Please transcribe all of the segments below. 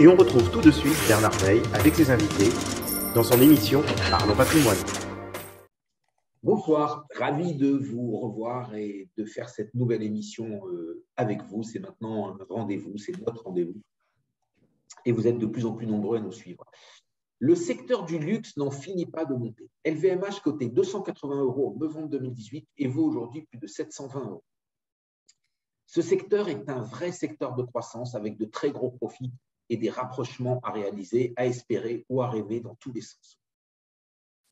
Et on retrouve tout de suite Bernard Veil avec ses invités dans son émission Parlons Patrimoine. Bonsoir, ravi de vous revoir et de faire cette nouvelle émission avec vous. C'est maintenant un rendez-vous, c'est notre rendez-vous. Et vous êtes de plus en plus nombreux à nous suivre. Le secteur du luxe n'en finit pas de monter. LVMH cotait 280 € en novembre 2018 et vaut aujourd'hui plus de 720 €. Ce secteur est un vrai secteur de croissance avec de très gros profits et des rapprochements à réaliser, à espérer ou à rêver dans tous les sens.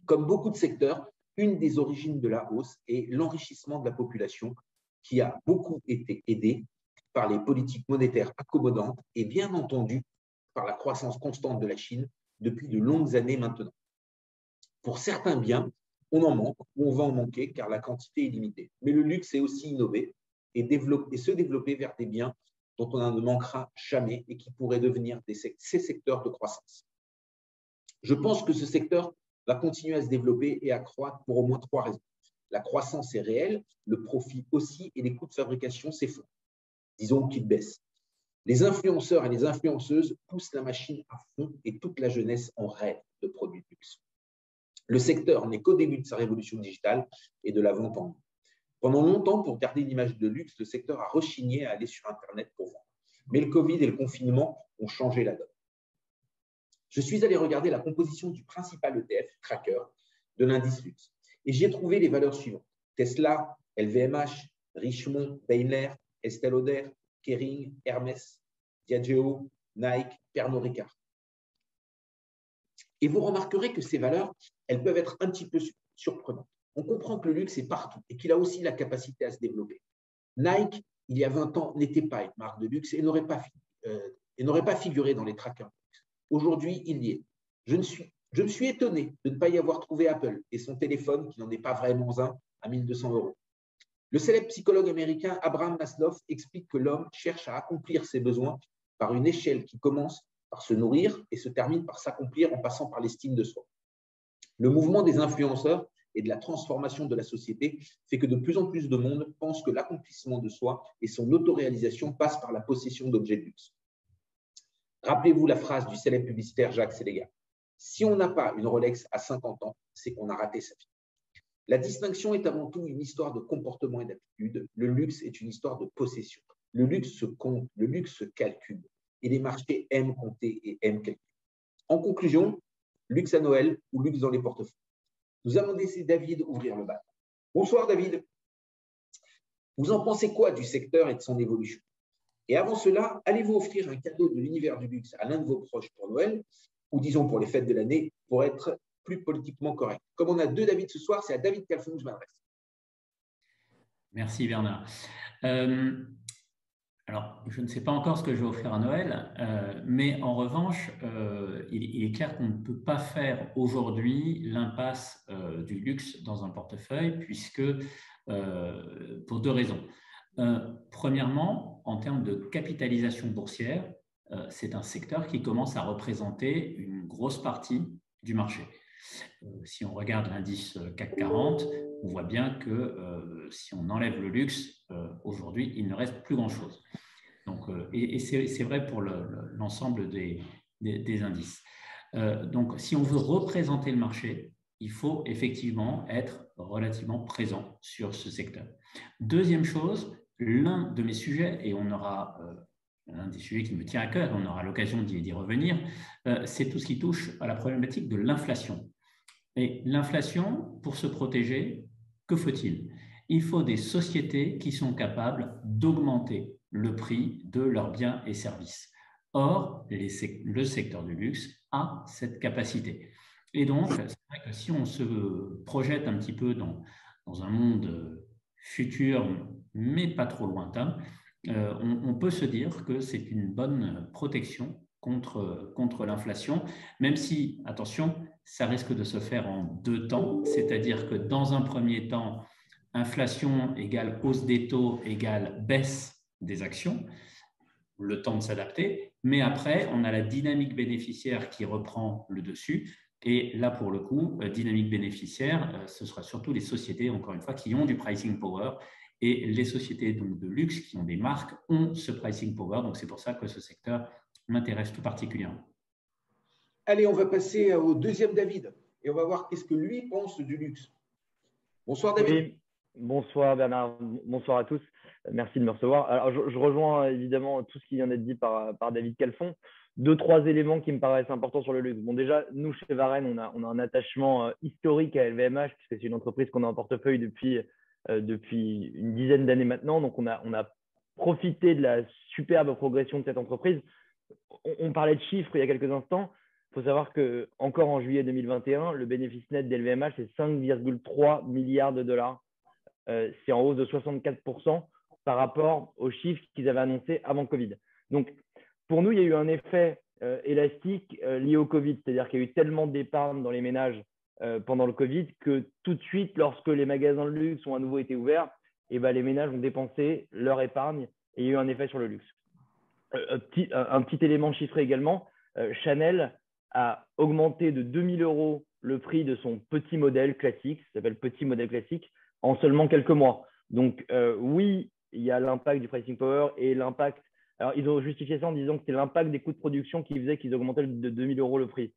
Comme beaucoup de secteurs, une des origines de la hausse est l'enrichissement de la population qui a beaucoup été aidé par les politiques monétaires accommodantes et bien entendu par la croissance constante de la Chine depuis de longues années maintenant. Pour certains biens, on en manque ou on va en manquer car la quantité est limitée. Mais le luxe est aussi innover et se développer vers des biens dont on ne manquera jamais et qui pourraient devenir ces secteurs de croissance. Je pense que ce secteur va continuer à se développer et à croître pour au moins 3 raisons. La croissance est réelle, le profit aussi et les coûts de fabrication s'effondrent. Disons qu'ils baissent. Les influenceurs et les influenceuses poussent la machine à fond et toute la jeunesse en rêve de produits de luxe. Le secteur n'est qu'au début de sa révolution digitale et de la vente en ligne. Pendant longtemps, pour garder une image de luxe, le secteur a rechigné à aller sur Internet pour vendre. Mais le Covid et le confinement ont changé la donne. Je suis allé regarder la composition du principal ETF, Tracker, de l'indice luxe. Et j'y ai trouvé les valeurs suivantes. Tesla, LVMH, Richemont, Daimler, Estée Lauder, Kering, Hermès, Diageo, Nike, Pernod Ricard. Et vous remarquerez que ces valeurs, elles peuvent être un petit peu surprenantes. On comprend que le luxe est partout et qu'il a aussi la capacité à se développer. Nike, il y a 20 ans, n'était pas une marque de luxe et n'aurait pas figuré dans les trackers. Aujourd'hui, il y est. Je me suis étonné de ne pas y avoir trouvé Apple et son téléphone, qui n'en est pas vraiment un, à 1 200 €. Le célèbre psychologue américain Abraham Maslow explique que l'homme cherche à accomplir ses besoins par une échelle qui commence par se nourrir et se termine par s'accomplir en passant par l'estime de soi. Le mouvement des influenceurs et de la transformation de la société fait que de plus en plus de monde pense que l'accomplissement de soi et son autoréalisation passent par la possession d'objets de luxe. Rappelez-vous la phrase du célèbre publicitaire Jacques Séléga. Si on n'a pas une Rolex à 50 ans, c'est qu'on a raté sa vie. La distinction est avant tout une histoire de comportement et d'attitude. Le luxe est une histoire de possession. Le luxe se compte, le luxe se calcule. Et les marchés aiment compter et aiment calculer. En conclusion, luxe à Noël ou luxe dans les portefeuilles. Nous avons laissé David ouvrir le bal. Bonsoir David. Vous en pensez quoi du secteur et de son évolution? Et avant cela, allez-vous offrir un cadeau de l'univers du luxe à l'un de vos proches pour Noël, ou disons pour les fêtes de l'année, pour être plus politiquement correct? Comme on a 2 David ce soir, c'est à David Calfon que je m'adresse. Merci Bernard. Alors, je ne sais pas encore ce que je vais offrir à Noël, mais en revanche, il est clair qu'on ne peut pas faire aujourd'hui l'impasse du luxe dans un portefeuille, puisque pour 2 raisons. Premièrement, en termes de capitalisation boursière, c'est un secteur qui commence à représenter une grosse partie du marché. Si on regarde l'indice CAC 40, on voit bien que si on enlève le luxe, aujourd'hui, il ne reste plus grand-chose. Donc, et c'est vrai pour l'ensemble des indices. Donc, si on veut représenter le marché, il faut effectivement être relativement présent sur ce secteur. Deuxième chose, l'un de mes sujets, et on aura l'un des sujets qui me tient à cœur, on aura l'occasion d'y revenir, c'est tout ce qui touche à la problématique de l'inflation. Et l'inflation, pour se protéger, que faut-il? Il faut des sociétés qui sont capables d'augmenter le prix de leurs biens et services. Or, le secteur du luxe a cette capacité. Et donc, c'est vrai que si on se projette un petit peu dans un monde futur, mais pas trop lointain, on peut se dire que c'est une bonne protection contre l'inflation, même si, attention, ça risque de se faire en 2 temps, c'est-à-dire que dans un premier temps, inflation égale hausse des taux égale baisse des actions, le temps de s'adapter, mais après, on a la dynamique bénéficiaire qui reprend le dessus. Et là, pour le coup, dynamique bénéficiaire, ce sera surtout les sociétés, encore une fois, qui ont du pricing power. Et les sociétés donc, de luxe qui ont des marques ont ce pricing power. Donc, c'est pour ça que ce secteur m'intéresse tout particulièrement. Allez, on va passer au deuxième David et on va voir qu'est-ce que lui pense du luxe. Bonsoir David. Oui, bonsoir Bernard, bonsoir à tous. Merci de me recevoir. Alors, je rejoins évidemment tout ce qui vient d'être dit par David Calfon. Deux, trois éléments qui me paraissent importants sur le luxe. Bon, déjà, nous, chez Varenne, on a un attachement historique à LVMH, puisque c'est une entreprise qu'on a en portefeuille depuis une dizaine d'années maintenant. Donc, on a profité de la superbe progression de cette entreprise. On parlait de chiffres il y a quelques instants. Il faut savoir qu'encore en juillet 2021, le bénéfice net d'LVMH, c'est 5,3 milliards de dollars. C'est en hausse de 64% par rapport aux chiffres qu'ils avaient annoncés avant Covid. Donc, pour nous, il y a eu un effet élastique lié au Covid, c'est-à-dire qu'il y a eu tellement d'épargne dans les ménages pendant le Covid que tout de suite, lorsque les magasins de luxe ont à nouveau été ouverts, les ménages ont dépensé leur épargne et il y a eu un effet sur le luxe. Un petit élément chiffré également, Chanel a augmenté de 2 000 € le prix de son petit modèle classique, ça s'appelle petit modèle classique, en seulement quelques mois. Donc oui, il y a l'impact du pricing power et l'impact. Alors, ils ont justifié ça en disant que c'est l'impact des coûts de production qui faisait qu'ils augmentaient de 2 000 € le prix.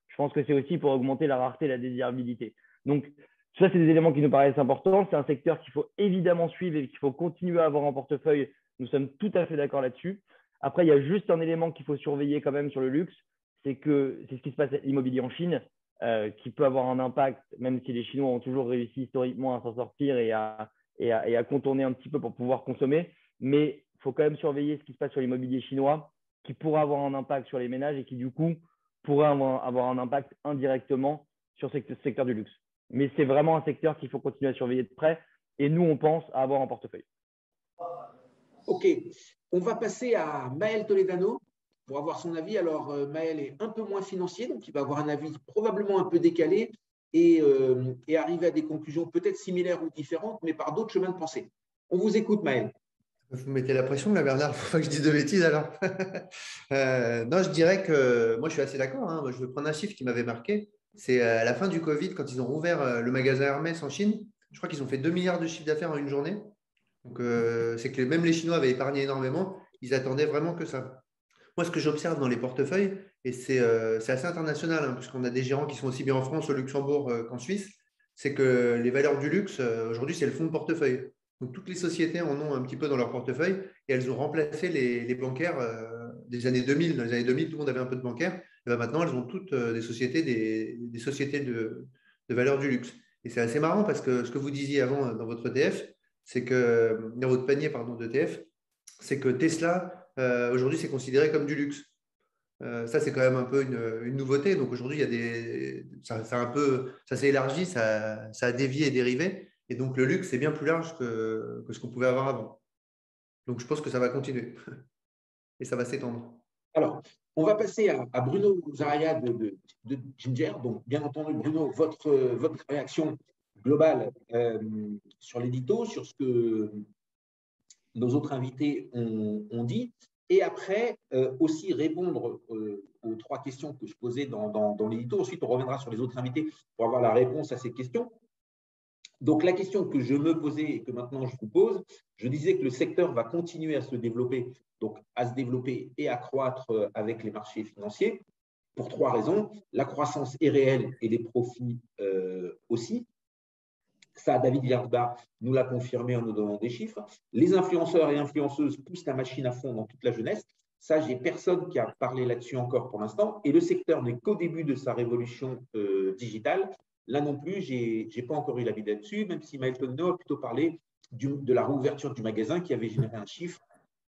Je pense que c'est aussi pour augmenter la rareté et la désirabilité. Donc, ça, c'est des éléments qui nous paraissent importants. C'est un secteur qu'il faut évidemment suivre et qu'il faut continuer à avoir en portefeuille. Nous sommes tout à fait d'accord là-dessus. Après, il y a juste un élément qu'il faut surveiller quand même sur le luxe, c'est ce qui se passe à l'immobilier en Chine, qui peut avoir un impact, même si les Chinois ont toujours réussi historiquement à s'en sortir et à contourner un petit peu pour pouvoir consommer. Mais il faut quand même surveiller ce qui se passe sur l'immobilier chinois, qui pourrait avoir un impact sur les ménages et qui, du coup, pourrait avoir un impact indirectement sur ce secteur du luxe. Mais c'est vraiment un secteur qu'il faut continuer à surveiller de près et nous, on pense à avoir en portefeuille. Ok, on va passer à Maël Toledano pour avoir son avis. Alors, Maël est un peu moins financier, donc il va avoir un avis probablement un peu décalé et arriver à des conclusions peut-être similaires ou différentes, mais par d'autres chemins de pensée. On vous écoute, Maël. Vous mettez la pression, là, Bernard. Il ne faut pas que je dise de bêtises, alors. Non, je dirais que moi, je suis assez d'accord. Hein. Moi, je vais prendre un chiffre qui m'avait marqué. C'est à la fin du Covid, quand ils ont rouvert le magasin Hermès en Chine. Je crois qu'ils ont fait 2 milliards de chiffre d'affaires en une journée. Donc, c'est que même les Chinois avaient épargné énormément. Ils attendaient vraiment que ça. Moi, ce que j'observe dans les portefeuilles, et c'est assez international, hein, puisqu'on a des gérants qui sont aussi bien en France, au Luxembourg qu'en Suisse, c'est que les valeurs du luxe, aujourd'hui, c'est le fonds de portefeuille. Donc, toutes les sociétés en ont un petit peu dans leur portefeuille et elles ont remplacé les bancaires des années 2000. Dans les années 2000, tout le monde avait un peu de bancaires. Et bien maintenant, elles ont toutes des sociétés, des sociétés de valeurs du luxe. Et c'est assez marrant parce que ce que vous disiez avant dans votre ETF, c'est que dans votre panier d'ETF, c'est que Tesla, aujourd'hui, c'est considéré comme du luxe. Ça, c'est quand même un peu une nouveauté. Donc aujourd'hui, il y a ça s'est élargi, ça a dévié et dérivé. Et donc, le luxe, c'est bien plus large que ce qu'on pouvait avoir avant. Donc, je pense que ça va continuer et ça va s'étendre. Alors, on va passer à Bruno Zaraya de Ginger. Donc, bien entendu, Bruno, votre réaction globale sur l'édito, sur ce que nos autres invités ont dit. Et après, aussi répondre aux 3 questions que je posais dans l'édito. Ensuite, on reviendra sur les autres invités pour avoir la réponse à ces questions. Donc, la question que je me posais et que maintenant je vous pose, je disais que le secteur va continuer à se développer, donc à se développer et à croître avec les marchés financiers pour 3 raisons. La croissance est réelle et les profits aussi. Ça, David Yardbar nous l'a confirmé en nous donnant des chiffres. Les influenceurs et influenceuses poussent la machine à fond dans toute la jeunesse. Ça, j'ai personne qui a parlé là-dessus encore pour l'instant. Et le secteur n'est qu'au début de sa révolution digitale. Là non plus, je n'ai pas encore eu l'avis là-dessus, même si Maël Toledano a plutôt parlé de la réouverture du magasin qui avait généré un chiffre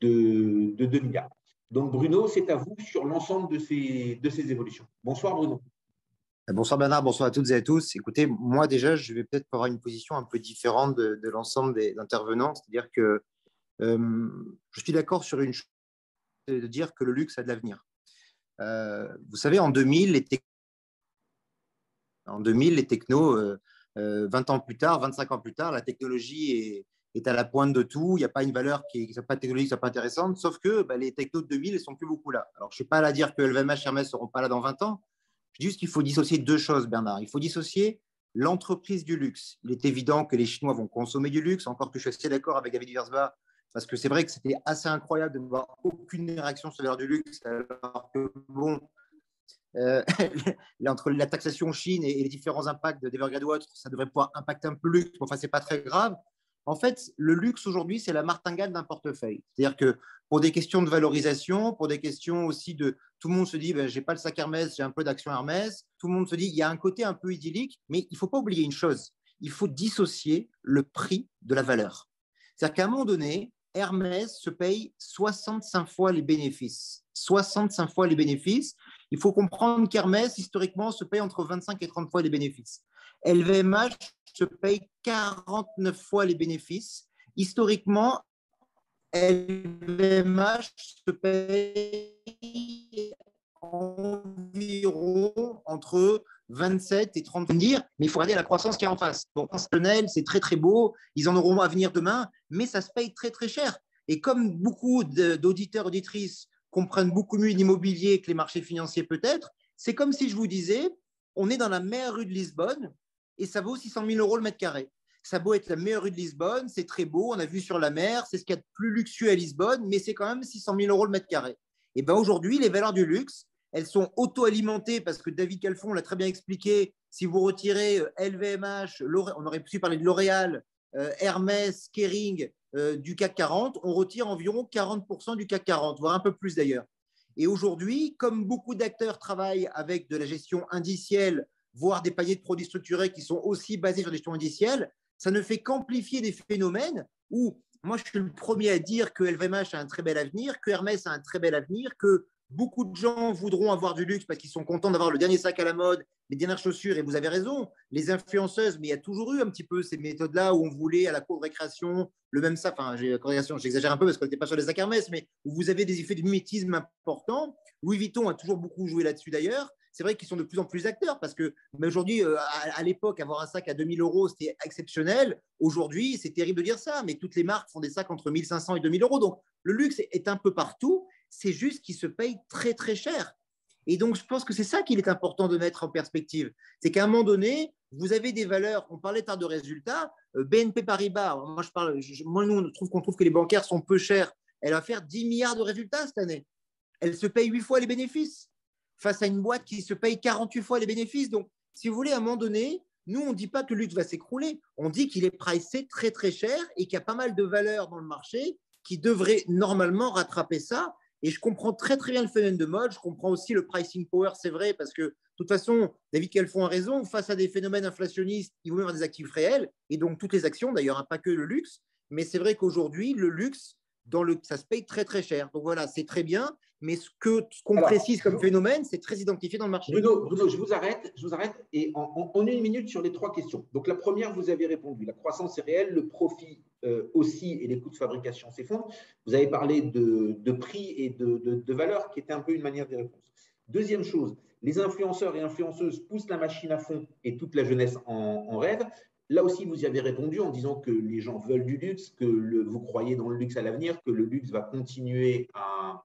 de 2 milliards. Donc Bruno, c'est à vous sur l'ensemble de ces évolutions. Bonsoir Bruno. Bonsoir Bernard, bonsoir à toutes et à tous. Écoutez, moi déjà, je vais peut-être avoir une position un peu différente de l'ensemble des intervenants. C'est-à-dire que je suis d'accord sur une chose, de dire que le luxe a de l'avenir. Vous savez, en 2000, les technos, 20 ans plus tard, 25 ans plus tard, la technologie est à la pointe de tout. Il n'y a pas une valeur qui n'est pas technologique, qui n'est pas intéressante, sauf que les technos de 2000 ne sont plus beaucoup là. Alors, je ne suis pas là à dire que LVMH et Hermès ne seront pas là dans 20 ans. Je dis juste qu'il faut dissocier 2 choses, Bernard. Il faut dissocier l'entreprise du luxe. Il est évident que les Chinois vont consommer du luxe, encore que je suis assez d'accord avec David Wiersma parce que c'est vrai que c'était assez incroyable de ne voir aucune réaction sur les valeurs du luxe, alors que, bon, entre la taxation Chine et les différents impacts d'Evergrande ou autres, ça devrait pouvoir impacter un peu le luxe, mais enfin, ce n'est pas très grave. En fait, le luxe aujourd'hui, c'est la martingale d'un portefeuille. C'est-à-dire que pour des questions de valorisation, pour des questions aussi de… Tout le monde se dit, ben, je n'ai pas le sac Hermès, j'ai un peu d'action Hermès. Tout le monde se dit, il y a un côté un peu idyllique, mais il ne faut pas oublier une chose. Il faut dissocier le prix de la valeur. C'est-à-dire qu'à un moment donné, Hermès se paye 65 fois les bénéfices. 65 fois les bénéfices. Il faut comprendre qu'Hermès, historiquement, se paye entre 25 et 30 fois les bénéfices. LVMH se paye 49 fois les bénéfices. Historiquement, LVMH se paye environ entre 27 et 30. Dire, mais il faut regarder la croissance qu'il y a en face. Bon, c'est très très beau, ils en auront à venir demain, mais ça se paye très très cher. Et comme beaucoup d'auditeurs, auditrices comprennent beaucoup mieux l'immobilier que les marchés financiers peut-être, c'est comme si je vous disais, on est dans la meilleure rue de Lisbonne et ça vaut 600 000 € le mètre carré. Ça a beau être la meilleure rue de Lisbonne, c'est très beau, on a vu sur la mer, c'est ce qu'il y a de plus luxueux à Lisbonne, mais c'est quand même 600 000 € le mètre carré. Et bien aujourd'hui, les valeurs du luxe, elles sont auto-alimentées parce que David Calfon l'a très bien expliqué. Si vous retirez LVMH, on aurait pu parler de L'Oréal, Hermès, Kering, du CAC 40, on retire environ 40% du CAC 40, voire un peu plus d'ailleurs. Et aujourd'hui, comme beaucoup d'acteurs travaillent avec de la gestion indicielle, voire des paniers de produits structurés qui sont aussi basés sur des gestions indicielles, ça ne fait qu'amplifier des phénomènes où, moi je suis le premier à dire que LVMH a un très bel avenir, que Hermès a un très bel avenir, que beaucoup de gens voudront avoir du luxe parce qu'ils sont contents d'avoir le dernier sac à la mode, les dernières chaussures, et vous avez raison, les influenceuses, mais il y a toujours eu un petit peu ces méthodes-là où on voulait à la cour de récréation le même sac, enfin j'exagère un peu parce qu'on n'était pas sur les sacs Hermès, mais où vous avez des effets de mimétisme importants. Louis Vuitton a toujours beaucoup joué là-dessus d'ailleurs. C'est vrai qu'ils sont de plus en plus acteurs parce que aujourd'hui, à l'époque, avoir un sac à 2000 €, c'était exceptionnel. Aujourd'hui, c'est terrible de dire ça, mais toutes les marques font des sacs entre 1500 et 2000 €. Donc, le luxe est un peu partout. C'est juste qu'il se paye très, très cher. Et donc, je pense que c'est ça qu'il est important de mettre en perspective. C'est qu'à un moment donné, vous avez des valeurs, on parlait tard de résultats, BNP Paribas, moi, nous, on trouve que les bancaires sont peu chers. Elle va faire 10 milliards de résultats cette année. Elle se paye 8 fois les bénéfices face à une boîte qui se paye 48 fois les bénéfices. Donc, si vous voulez, à un moment donné, nous, on ne dit pas que le luxe va s'écrouler. On dit qu'il est pricé très, très cher et qu'il y a pas mal de valeurs dans le marché qui devraient normalement rattraper ça. Et je comprends très, très bien le phénomène de mode. Je comprends aussi le pricing power, c'est vrai, parce que de toute façon, David Calfon a raison. Face à des phénomènes inflationnistes, il vaut mieux avoir des actifs réels. Et donc, toutes les actions, d'ailleurs, pas que le luxe. Mais c'est vrai qu'aujourd'hui, le luxe, ça se paye très, très cher. Donc voilà, c'est très bien. Mais ce qu'on précise comme phénomène, c'est très identifié dans le marché. Bruno, je vous arrête et en une minute sur les 3 questions. Donc, la première, vous avez répondu. La croissance est réelle, le profit aussi et les coûts de fabrication s'effondrent. Vous avez parlé de prix et de valeur qui était un peu une manière de réponse. Deuxième chose, les influenceurs et influenceuses poussent la machine à fond et toute la jeunesse en rêve. Là aussi, vous y avez répondu en disant que les gens veulent du luxe, que vous croyez dans le luxe à l'avenir, que le luxe va continuer à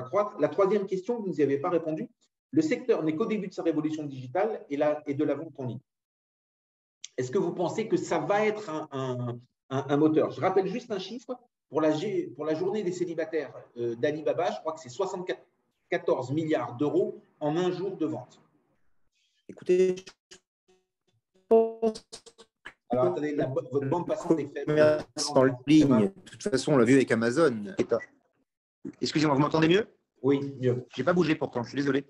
croître. La troisième question, vous ne nous y avez pas répondu. Le secteur n'est qu'au début de sa révolution digitale et de la vente en ligne. Est-ce que vous pensez que ça va être un moteur? Je rappelle juste un chiffre. Pour la journée des célibataires d'Alibaba, je crois que c'est 74 milliards d'euros en un jour de vente. Écoutez, alors, attendez, votre bande passante est faible. En ligne, de toute façon, on l'a vu avec Amazon. Excusez-moi, vous m'entendez mieux? Oui, mieux. Je n'ai pas bougé pourtant, je suis désolé.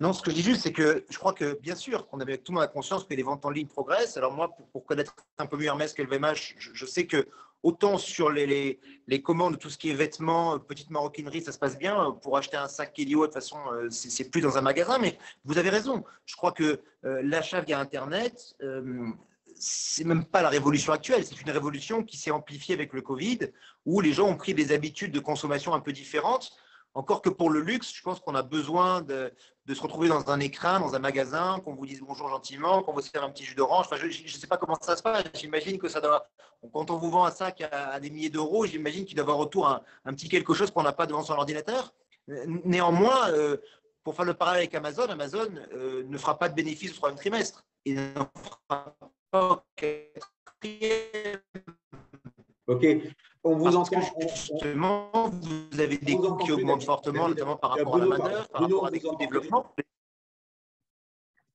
Non, ce que je dis juste, c'est que je crois que, bien sûr, on avait tout le monde a conscience que les ventes en ligne progressent. Alors moi, pour connaître un peu mieux Hermès que LVMH, je sais que autant sur les commandes, tout ce qui est vêtements, petites maroquineries, ça se passe bien. Pour acheter un sac Kelly, de toute façon, c'est plus dans un magasin. Mais vous avez raison. Je crois que l'achat via Internet, c'est même pas la révolution actuelle. C'est une révolution qui s'est amplifiée avec le Covid, où les gens ont pris des habitudes de consommation un peu différentes. Encore que pour le luxe, je pense qu'on a besoin de se retrouver dans un écrin, dans un magasin, qu'on vous dise bonjour gentiment, qu'on vous sert un petit jus d'orange. Enfin, je ne sais pas comment ça se passe. J'imagine que ça doit… Quand on vous vend un sac à des milliers d'euros, j'imagine qu'il doit avoir autour un petit quelque chose qu'on n'a pas devant son ordinateur. Néanmoins, pour faire le parallèle avec Amazon, Amazon ne fera pas de bénéfice au 3e trimestre. Et ne fera pas au 4e. Ok. On vous Parce entend. que justement, vous avez des On vous coûts entend qui plus, augmentent David. fortement, David, notamment par rapport à la Bruno, main-d'œuvre, par Bruno, rapport on à des vous coûts de entend plus. développement.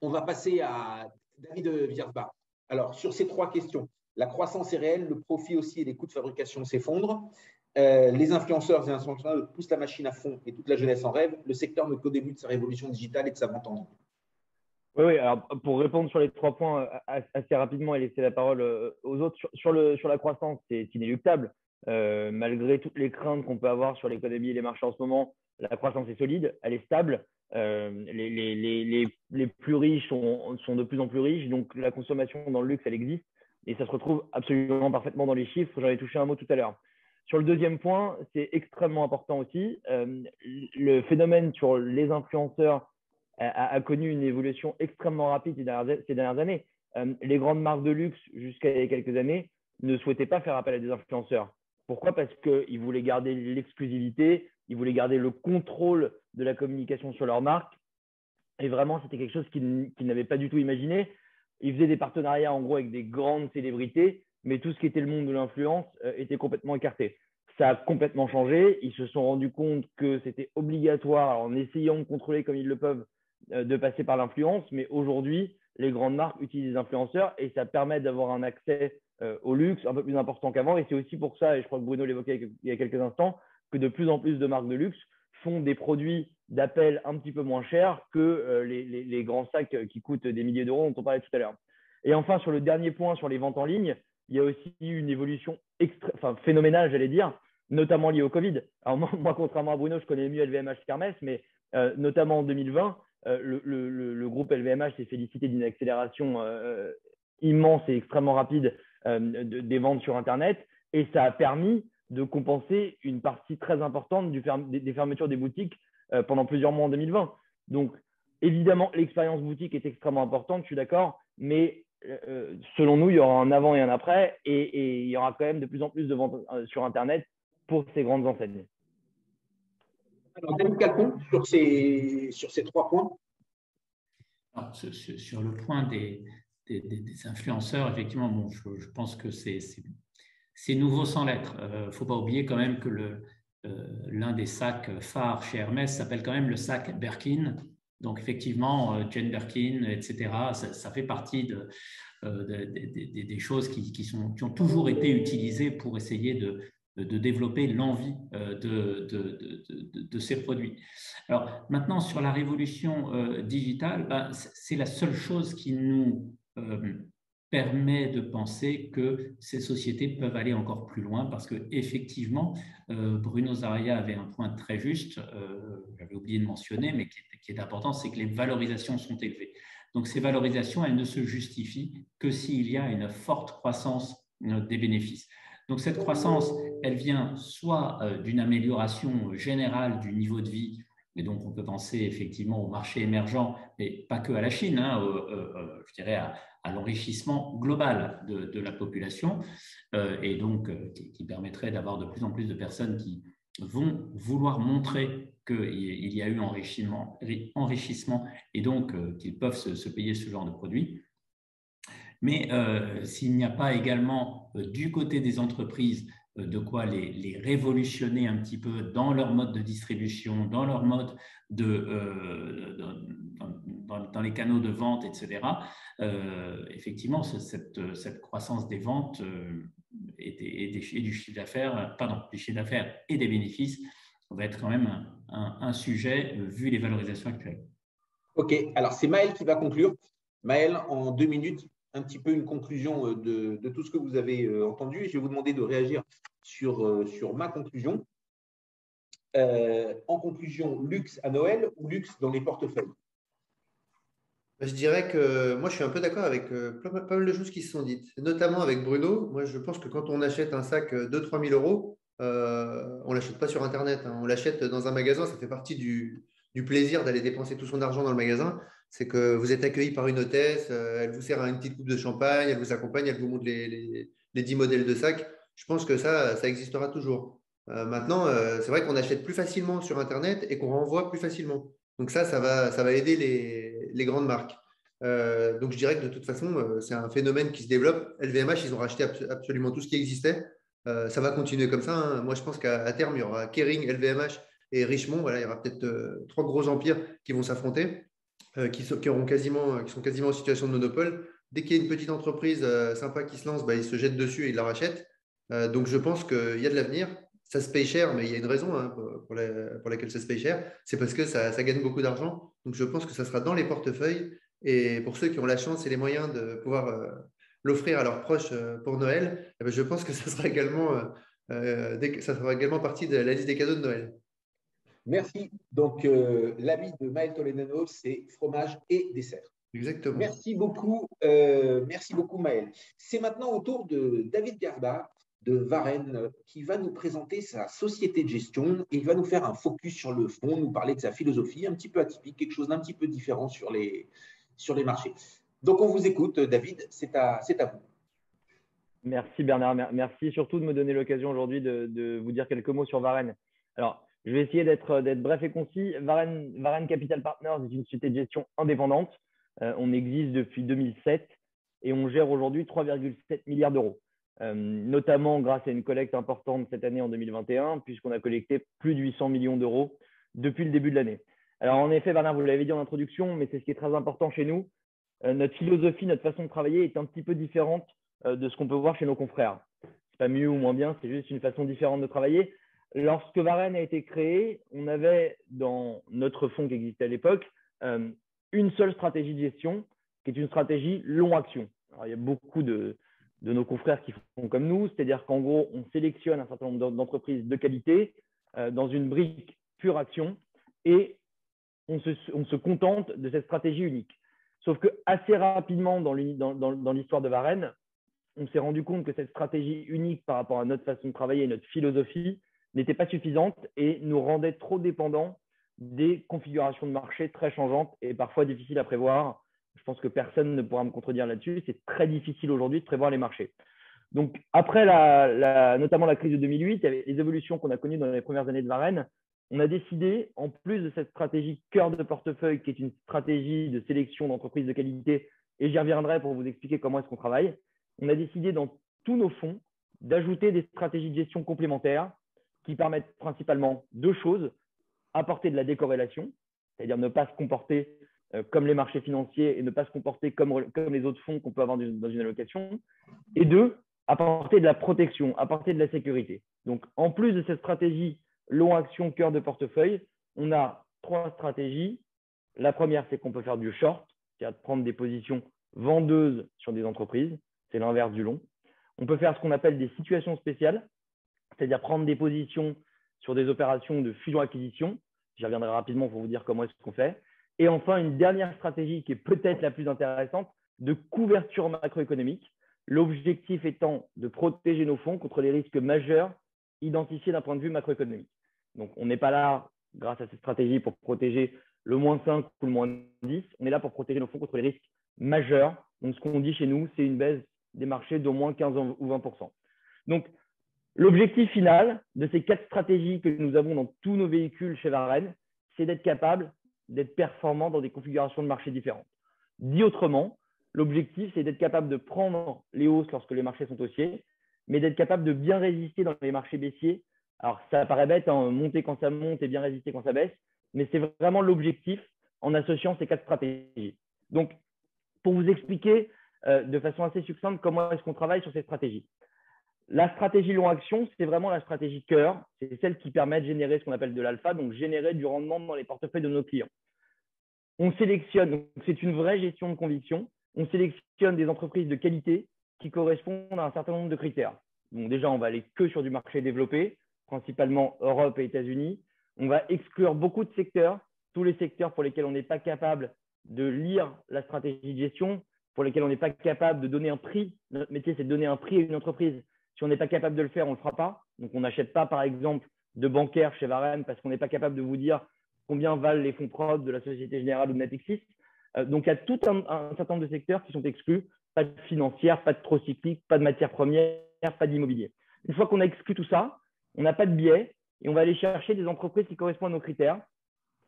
On va passer à David Wiersbach. Alors, sur ces trois questions, la croissance est réelle, le profit aussi et les coûts de fabrication s'effondrent. Les influenceurs et influenceurs poussent la machine à fond et toute la jeunesse en rêve. Le secteur n'est qu'au début de sa révolution digitale et de sa vente en ligne. Oui, oui. Alors, pour répondre sur les 3 points assez rapidement et laisser la parole aux autres, sur la croissance, c'est inéluctable. Malgré toutes les craintes qu'on peut avoir sur l'économie et les marchés en ce moment, la croissance est solide, elle est stable. Les plus riches sont de plus en plus riches, donc la consommation dans le luxe, elle existe et ça se retrouve absolument parfaitement dans les chiffres. J'en ai touché un mot tout à l'heure. Sur le deuxième point, c'est extrêmement important aussi. Le phénomène sur les influenceurs a connu une évolution extrêmement rapide ces dernières années. Les grandes marques de luxe, jusqu'à il y a quelques années, ne souhaitaient pas faire appel à des influenceurs. Pourquoi? Parce qu'ils voulaient garder l'exclusivité, ils voulaient garder le contrôle de la communication sur leur marque. Et vraiment, c'était quelque chose qu'ils n'avaient pas du tout imaginé. Ils faisaient des partenariats, en gros, avec des grandes célébrités, mais tout ce qui était le monde de l'influence était complètement écarté. Ça a complètement changé. Ils se sont rendus compte que c'était obligatoire, en essayant de contrôler comme ils le peuvent, de passer par l'influence. Mais aujourd'hui, les grandes marques utilisent des influenceurs et ça permet d'avoir un accès au luxe un peu plus important qu'avant. Et c'est aussi pour ça, et je crois que Bruno l'évoquait il y a quelques instants, que de plus en plus de marques de luxe font des produits d'appel un petit peu moins chers que les grands sacs qui coûtent des milliers d'euros dont on parlait tout à l'heure. Et enfin, sur le dernier point, sur les ventes en ligne, il y a aussi une évolution phénoménale, j'allais dire, notamment liée au Covid. Alors moi, contrairement à Bruno, je connais mieux LVMH qu'Hermès, mais notamment en 2020, le groupe LVMH s'est félicité d'une accélération immense et extrêmement rapide des ventes sur Internet, et ça a permis de compenser une partie très importante des fermetures des boutiques pendant plusieurs mois en 2020. Donc, évidemment, l'expérience boutique est extrêmement importante, je suis d'accord, mais selon nous, il y aura un avant et un après, et il y aura quand même de plus en plus de ventes sur Internet pour ces grandes enseignes. Alors, David Calfon, sur ces 3 points. Alors, sur le point des influenceurs, effectivement, bon, je pense que c'est nouveau sans l'être. Il ne faut pas oublier quand même que l'un des sacs phares chez Hermès s'appelle quand même le sac Birkin. Donc, effectivement, Jane Birkin, etc., ça fait partie des choses qui ont toujours été utilisées pour essayer de développer l'envie de ces produits. Alors, maintenant, sur la révolution digitale, c'est la seule chose qui nous permet de penser que ces sociétés peuvent aller encore plus loin parce qu'effectivement, Bruno Zarraia avait un point très juste, j'avais oublié de mentionner, mais qui est important, c'est que les valorisations sont élevées. Donc, ces valorisations, elles ne se justifient que s'il y a une forte croissance des bénéfices. Donc, cette croissance, elle vient soit d'une amélioration générale du niveau de vie, et donc on peut penser effectivement au marché émergent, mais pas que à la Chine, je dirais à l'enrichissement global de la population, et donc qui permettrait d'avoir de plus en plus de personnes qui vont vouloir montrer qu'il y a eu enrichissement et donc qu'ils peuvent se payer ce genre de produits. Mais s'il n'y a pas également du côté des entreprises de quoi les révolutionner un petit peu dans leur mode de distribution, dans leur mode dans les canaux de vente, etc., effectivement, cette croissance des ventes et du chiffre d'affaires, du chiffre d'affaires et des bénéfices va être quand même un sujet vu les valorisations actuelles. OK, alors c'est Maël qui va conclure. Maël, en 2 minutes, un petit peu une conclusion de tout ce que vous avez entendu. Et je vais vous demander de réagir sur ma conclusion. En conclusion, luxe à Noël ou luxe dans les portefeuilles? Je dirais que moi, je suis un peu d'accord avec pas mal de choses qui se sont dites, notamment avec Bruno. Moi, je pense que quand on achète un sac 2-3 000 euros, on ne l'achète pas sur Internet, hein. On l'achète dans un magasin. Ça fait partie du plaisir d'aller dépenser tout son argent dans le magasin. C'est que vous êtes accueilli par une hôtesse, elle vous sert une petite coupe de champagne, elle vous accompagne, elle vous montre les 10 modèles de sacs. Je pense que ça existera toujours. Maintenant, c'est vrai qu'on achète plus facilement sur Internet et qu'on renvoie plus facilement. Donc ça va aider les grandes marques. Donc je dirais que de toute façon, c'est un phénomène qui se développe. LVMH, ils ont racheté absolument tout ce qui existait. Ça va continuer comme ça, hein. Moi, je pense qu'à terme, il y aura Kering, LVMH et Richemont. Voilà, il y aura peut-être 3 gros empires qui vont s'affronter, qui sont quasiment en situation de monopole. Dès qu'il y a une petite entreprise sympa qui se lance, bah, ils se jettent dessus et ils la rachètent. Donc, je pense qu'il y a de l'avenir. Ça se paye cher, mais il y a une raison, hein, pour laquelle ça se paye cher. C'est parce que ça gagne beaucoup d'argent. Donc, je pense que ça sera dans les portefeuilles. Et pour ceux qui ont la chance et les moyens de pouvoir l'offrir à leurs proches pour Noël, eh ben, je pense que ça fera également partie de la liste des cadeaux de Noël. Merci. Donc, l'avis de Maël Toledano, c'est fromage et dessert. Exactement. Merci beaucoup Maël. C'est maintenant au tour de David Garba de Varenne qui va nous présenter sa société de gestion et il va nous faire un focus sur le fond, nous parler de sa philosophie un petit peu atypique, quelque chose d'un petit peu différent sur les marchés. Donc, on vous écoute, David, c'est à vous. Merci Bernard, merci surtout de me donner l'occasion aujourd'hui de vous dire quelques mots sur Varenne. Alors, je vais essayer d'être bref et concis. Varenne Capital Partners est une société de gestion indépendante. On existe depuis 2007 et on gère aujourd'hui 3,7 milliards d'euros, notamment grâce à une collecte importante cette année en 2021, puisqu'on a collecté plus de 800 millions d'euros depuis le début de l'année. Alors en effet, Bernard, vous l'avez dit en introduction, mais c'est ce qui est très important chez nous. Notre philosophie, notre façon de travailler est un petit peu différente de ce qu'on peut voir chez nos confrères. Ce n'est pas mieux ou moins bien, c'est juste une façon différente de travailler. Lorsque Varenne a été créé, on avait dans notre fonds qui existait à l'époque une seule stratégie de gestion, qui est une stratégie long action. Alors, il y a beaucoup de nos confrères qui font comme nous, c'est-à-dire qu'en gros, on sélectionne un certain nombre d'entreprises de qualité dans une brique pure action et on se contente de cette stratégie unique. Sauf que assez rapidement dans l'histoire de Varenne, on s'est rendu compte que cette stratégie unique par rapport à notre façon de travailler et notre philosophie n'était pas suffisante et nous rendait trop dépendants des configurations de marché très changeantes et parfois difficiles à prévoir. Je pense que personne ne pourra me contredire là-dessus. C'est très difficile aujourd'hui de prévoir les marchés. Donc, après notamment la crise de 2008, et les évolutions qu'on a connues dans les premières années de Varenne, on a décidé, en plus de cette stratégie cœur de portefeuille, qui est une stratégie de sélection d'entreprises de qualité, et j'y reviendrai pour vous expliquer comment est-ce qu'on travaille, on a décidé dans tous nos fonds d'ajouter des stratégies de gestion complémentaires qui permettent principalement deux choses: apporter de la décorrélation, c'est-à-dire ne pas se comporter comme les marchés financiers et ne pas se comporter comme les autres fonds qu'on peut avoir dans une allocation, et deux, apporter de la protection, apporter de la sécurité. Donc, en plus de cette stratégie long action, cœur de portefeuille, on a trois stratégies. La première, c'est qu'on peut faire du short, c'est-à-dire de prendre des positions vendeuses sur des entreprises. C'est l'inverse du long. On peut faire ce qu'on appelle des situations spéciales, c'est-à-dire prendre des positions sur des opérations de fusion-acquisition. J'y reviendrai rapidement pour vous dire comment est-ce qu'on fait. Et enfin, une dernière stratégie qui est peut-être la plus intéressante, de couverture macroéconomique. L'objectif étant de protéger nos fonds contre les risques majeurs identifiés d'un point de vue macroéconomique. Donc, on n'est pas là, grâce à cette stratégie, pour protéger le moins 5 ou le moins 10. On est là pour protéger nos fonds contre les risques majeurs. Donc, ce qu'on dit chez nous, c'est une baisse des marchés d'au moins 15 ou 20%. Donc, l'objectif final de ces 4 stratégies que nous avons dans tous nos véhicules chez Varenne, c'est d'être capable d'être performant dans des configurations de marché différentes. Dit autrement, l'objectif, c'est d'être capable de prendre les hausses lorsque les marchés sont haussiers, mais d'être capable de bien résister dans les marchés baissiers. Alors, ça paraît bête, hein, monter quand ça monte et bien résister quand ça baisse, mais c'est vraiment l'objectif en associant ces 4 stratégies. Donc, pour vous expliquer de façon assez succincte comment est-ce qu'on travaille sur ces stratégies. La stratégie long action, c'est vraiment la stratégie cœur. C'est celle qui permet de générer ce qu'on appelle de l'alpha, donc générer du rendement dans les portefeuilles de nos clients. On sélectionne, c'est une vraie gestion de conviction, on sélectionne des entreprises de qualité qui correspondent à un certain nombre de critères. Donc déjà, on va aller que sur du marché développé, principalement Europe et États-Unis. On va exclure beaucoup de secteurs, tous les secteurs pour lesquels on n'est pas capable de lire la stratégie de gestion, pour lesquels on n'est pas capable de donner un prix. Notre métier, c'est de donner un prix à une entreprise. Si on n'est pas capable de le faire, on ne le fera pas. Donc, on n'achète pas, par exemple, de bancaire chez Varenne parce qu'on n'est pas capable de vous dire combien valent les fonds propres de la Société Générale ou de Natixis. Donc, il y a tout un certain nombre de secteurs qui sont exclus. Pas de financière, pas de procyclique, pas de matières premières, pas d'immobilier. Une fois qu'on a exclu tout ça, on n'a pas de biais et on va aller chercher des entreprises qui correspondent à nos critères.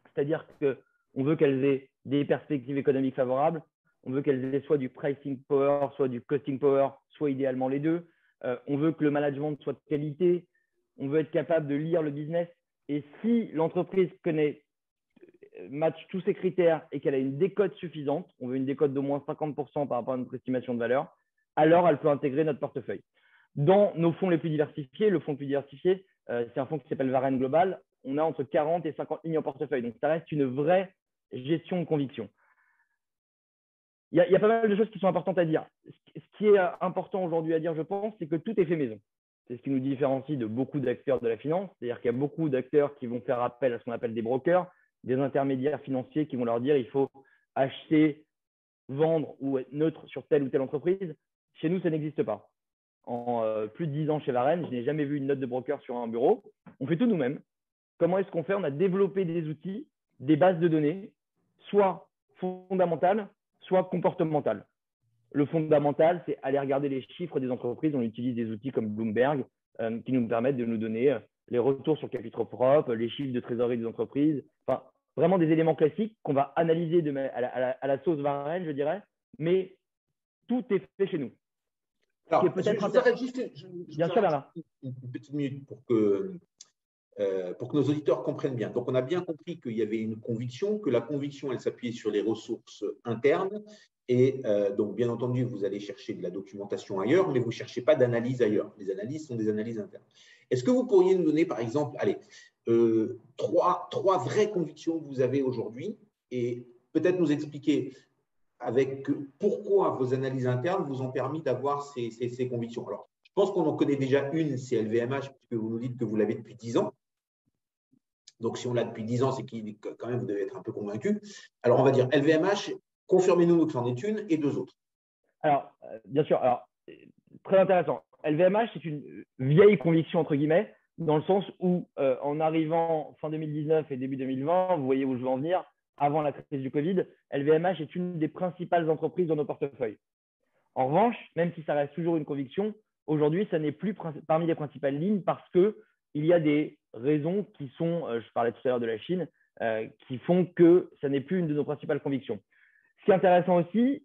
C'est-à-dire qu'on veut qu'elles aient des perspectives économiques favorables. On veut qu'elles aient soit du pricing power, soit du costing power, soit idéalement les deux. on veut que le management soit de qualité, on veut être capable de lire le business. Et si l'entreprise match tous ces critères et qu'elle a une décote suffisante, on veut une décote d'au moins 50% par rapport à notre estimation de valeur, alors elle peut intégrer notre portefeuille. Dans nos fonds les plus diversifiés, le fonds le plus diversifié, c'est un fonds qui s'appelle Varenne Global, on a entre 40 et 50 lignes en portefeuille. Donc, ça reste une vraie gestion de conviction. Il y a pas mal de choses qui sont importantes à dire. Ce qui est important aujourd'hui à dire, je pense, c'est que tout est fait maison. C'est ce qui nous différencie de beaucoup d'acteurs de la finance. C'est-à-dire qu'il y a beaucoup d'acteurs qui vont faire appel à ce qu'on appelle des brokers, des intermédiaires financiers qui vont leur dire il faut acheter, vendre ou être neutre sur telle ou telle entreprise. Chez nous, ça n'existe pas. En plus de 10 ans chez Varenne, je n'ai jamais vu une note de broker sur un bureau. On fait tout nous-mêmes. Comment est-ce qu'on fait? On a développé des outils, des bases de données, soit fondamentales, soit comportementales. Le fondamental, c'est aller regarder les chiffres des entreprises. On utilise des outils comme Bloomberg qui nous permettent de nous donner les retours sur capitaux propres, les chiffres de trésorerie des entreprises. Enfin, vraiment des éléments classiques qu'on va analyser à la sauce Varenne, je dirais. Mais tout est fait chez nous. Alors, je vous arrête juste une petite minute pour que nos auditeurs comprennent bien. Donc, on a bien compris qu'il y avait une conviction, que la conviction, elle s'appuyait sur les ressources internes. Et donc, bien entendu, vous allez chercher de la documentation ailleurs, mais vous ne cherchez pas d'analyse ailleurs. Les analyses sont des analyses internes. Est-ce que vous pourriez nous donner, par exemple, trois vraies convictions que vous avez aujourd'hui et peut-être nous expliquer avec pourquoi vos analyses internes vous ont permis d'avoir ces convictions? Alors, je pense qu'on en connaît déjà une, c'est LVMH, puisque vous nous dites que vous l'avez depuis 10 ans. Donc, si on l'a depuis 10 ans, c'est que quand même, vous devez être un peu convaincu. Alors, on va dire LVMH, confirmez-nous que c'en est une et deux autres. Alors, bien sûr. Alors, très intéressant. LVMH, c'est une vieille conviction, entre guillemets, dans le sens où, en arrivant fin 2019 et début 2020, vous voyez où je veux en venir, avant la crise du Covid, LVMH est une des principales entreprises dans nos portefeuilles. En revanche, même si ça reste toujours une conviction, aujourd'hui, ça n'est plus parmi les principales lignes parce qu'il y a des raisons qui sont, je parlais tout à l'heure de la Chine, qui font que ça n'est plus une de nos principales convictions. Ce qui est intéressant aussi,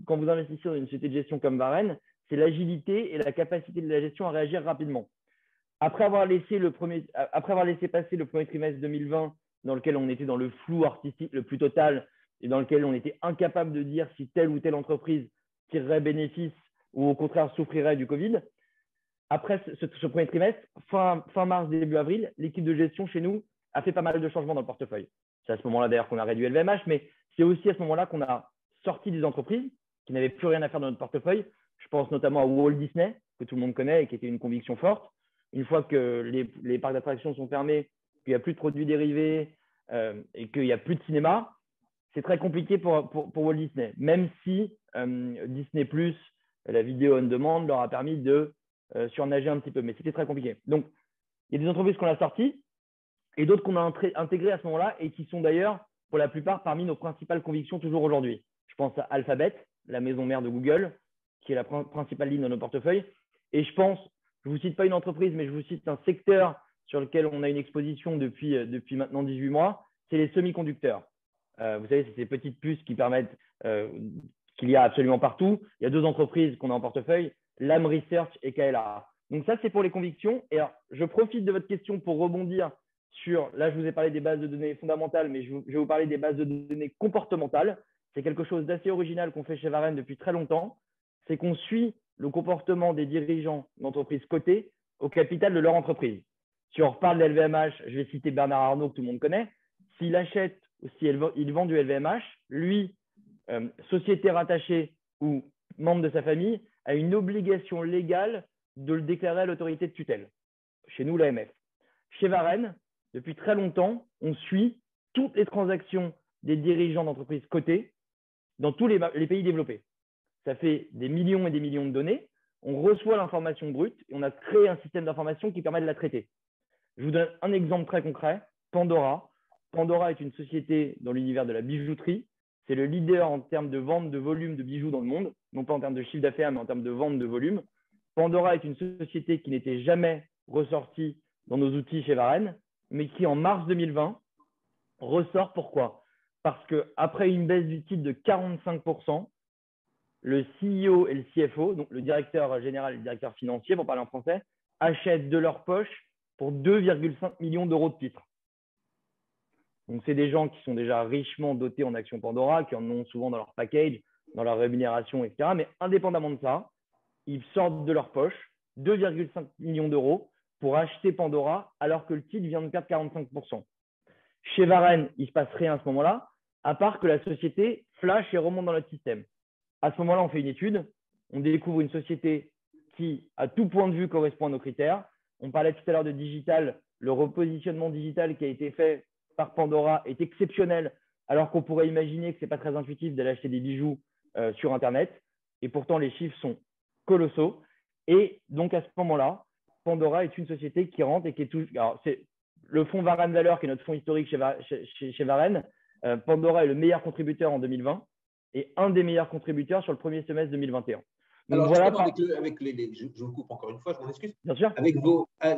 quand vous investissez dans une société de gestion comme Varenne, c'est l'agilité et la capacité de la gestion à réagir rapidement. Après avoir laissé passer le premier trimestre 2020, dans lequel on était dans le flou artistique le plus total et dans lequel on était incapable de dire si telle ou telle entreprise tirerait bénéfice ou au contraire souffrirait du Covid. Après ce premier trimestre, fin mars, début avril, l'équipe de gestion chez nous a fait pas mal de changements dans le portefeuille. C'est à ce moment-là d'ailleurs qu'on a réduit LVMH, mais c'est aussi à ce moment-là qu'on a sorti des entreprises qui n'avaient plus rien à faire dans notre portefeuille. Je pense notamment à Walt Disney, que tout le monde connaît et qui était une conviction forte. Une fois que les parcs d'attractions sont fermés, qu'il n'y a plus de produits dérivés et qu'il n'y a plus de cinéma, c'est très compliqué pour Walt Disney. Même si Disney+, la vidéo on demand, leur a permis de surnager un petit peu. Mais c'était très compliqué. Donc, il y a des entreprises qu'on a sorties et d'autres qu'on a intégrées à ce moment-là et qui sont d'ailleurs, pour la plupart, parmi nos principales convictions toujours aujourd'hui. Je pense à Alphabet, la maison mère de Google, qui est la principale ligne dans nos portefeuilles. Et je pense, je ne vous cite pas une entreprise, mais je vous cite un secteur sur lequel on a une exposition depuis maintenant 18 mois, c'est les semi-conducteurs. Vous savez, c'est ces petites puces qui permettent, qu'il y a absolument partout. Il y a deux entreprises qu'on a en portefeuille, Lam Research et KLA. Donc ça, c'est pour les convictions. Et alors, je profite de votre question pour rebondir sur, là, je vous ai parlé des bases de données fondamentales, mais je vais vous parler des bases de données comportementales. C'est quelque chose d'assez original qu'on fait chez Varenne depuis très longtemps. C'est qu'on suit le comportement des dirigeants d'entreprises cotées au capital de leur entreprise. Si on reparle de LVMH, je vais citer Bernard Arnault, que tout le monde connaît. S'il achète ou s'il vend du LVMH, lui, société rattachée ou membre de sa famille, a une obligation légale de le déclarer à l'autorité de tutelle. Chez nous, l'AMF. Chez Varenne, depuis très longtemps, on suit toutes les transactions des dirigeants d'entreprises cotées dans tous les pays développés. Ça fait des millions et des millions de données. On reçoit l'information brute et on a créé un système d'information qui permet de la traiter. Je vous donne un exemple très concret. Pandora. Pandora est une société dans l'univers de la bijouterie. C'est le leader en termes de vente de volume de bijoux dans le monde, non pas en termes de chiffre d'affaires, mais en termes de vente de volume. Pandora est une société qui n'était jamais ressortie dans nos outils chez Varenne, mais qui en mars 2020 ressort. Pourquoi? Parce qu'après une baisse du titre de 45%, le CEO et le CFO, donc le directeur général et le directeur financier, pour parler en français, achètent de leur poche pour 2,5 millions d'euros de titres. Donc, c'est des gens qui sont déjà richement dotés en actions Pandora, qui en ont souvent dans leur package, dans leur rémunération, etc. Mais indépendamment de ça, ils sortent de leur poche 2,5 millions d'euros pour acheter Pandora alors que le titre vient de perdre 45%. Chez Varenne, il ne se passe rien à ce moment-là, à part que la société flash et remonte dans notre système. À ce moment-là, on fait une étude, on découvre une société qui, à tout point de vue, correspond à nos critères. On parlait tout à l'heure de digital. Le repositionnement digital qui a été fait par Pandora est exceptionnel, alors qu'on pourrait imaginer que ce n'est pas très intuitif d'aller acheter des bijoux sur Internet. Et pourtant, les chiffres sont colossaux. Et donc, à ce moment-là, Pandora est une société qui rentre et qui est toujours… Alors, c'est le fonds Varenne Valeur, qui est notre fonds historique chez Varenne. Pandora est le meilleur contributeur en 2020 et un des meilleurs contributeurs sur le premier semestre 2021. Donc, alors, voilà, je vous coupe encore une fois, je m'en excuse. Bien sûr. Avec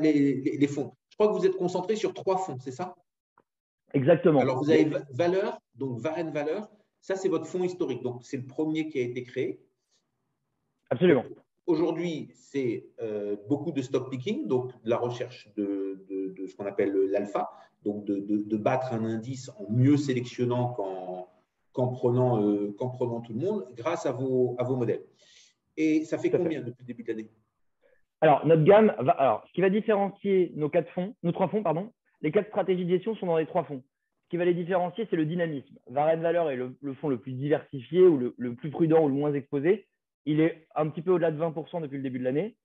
les fonds. Je crois que vous êtes concentré sur 3 fonds, c'est ça? Exactement. Alors, vous avez Valeur, donc Varenne Valeur. Ça, c'est votre fonds historique. Donc, c'est le premier qui a été créé. Absolument. Aujourd'hui, c'est beaucoup de stock picking, donc de la recherche de ce qu'on appelle l'alpha, donc de battre un indice en mieux sélectionnant qu'en prenant tout le monde grâce à vos modèles. Et ça fait combien depuis le début de l'année? Alors, notre gamme, ce qui va différencier nos 3 fonds, les 4 stratégies de gestion sont dans les 3 fonds. Ce qui va les différencier, c'est le dynamisme. Varenne Valeur est le fonds le plus diversifié ou le plus prudent ou le moins exposé. Il est un petit peu au-delà de 20% depuis le début de l'année.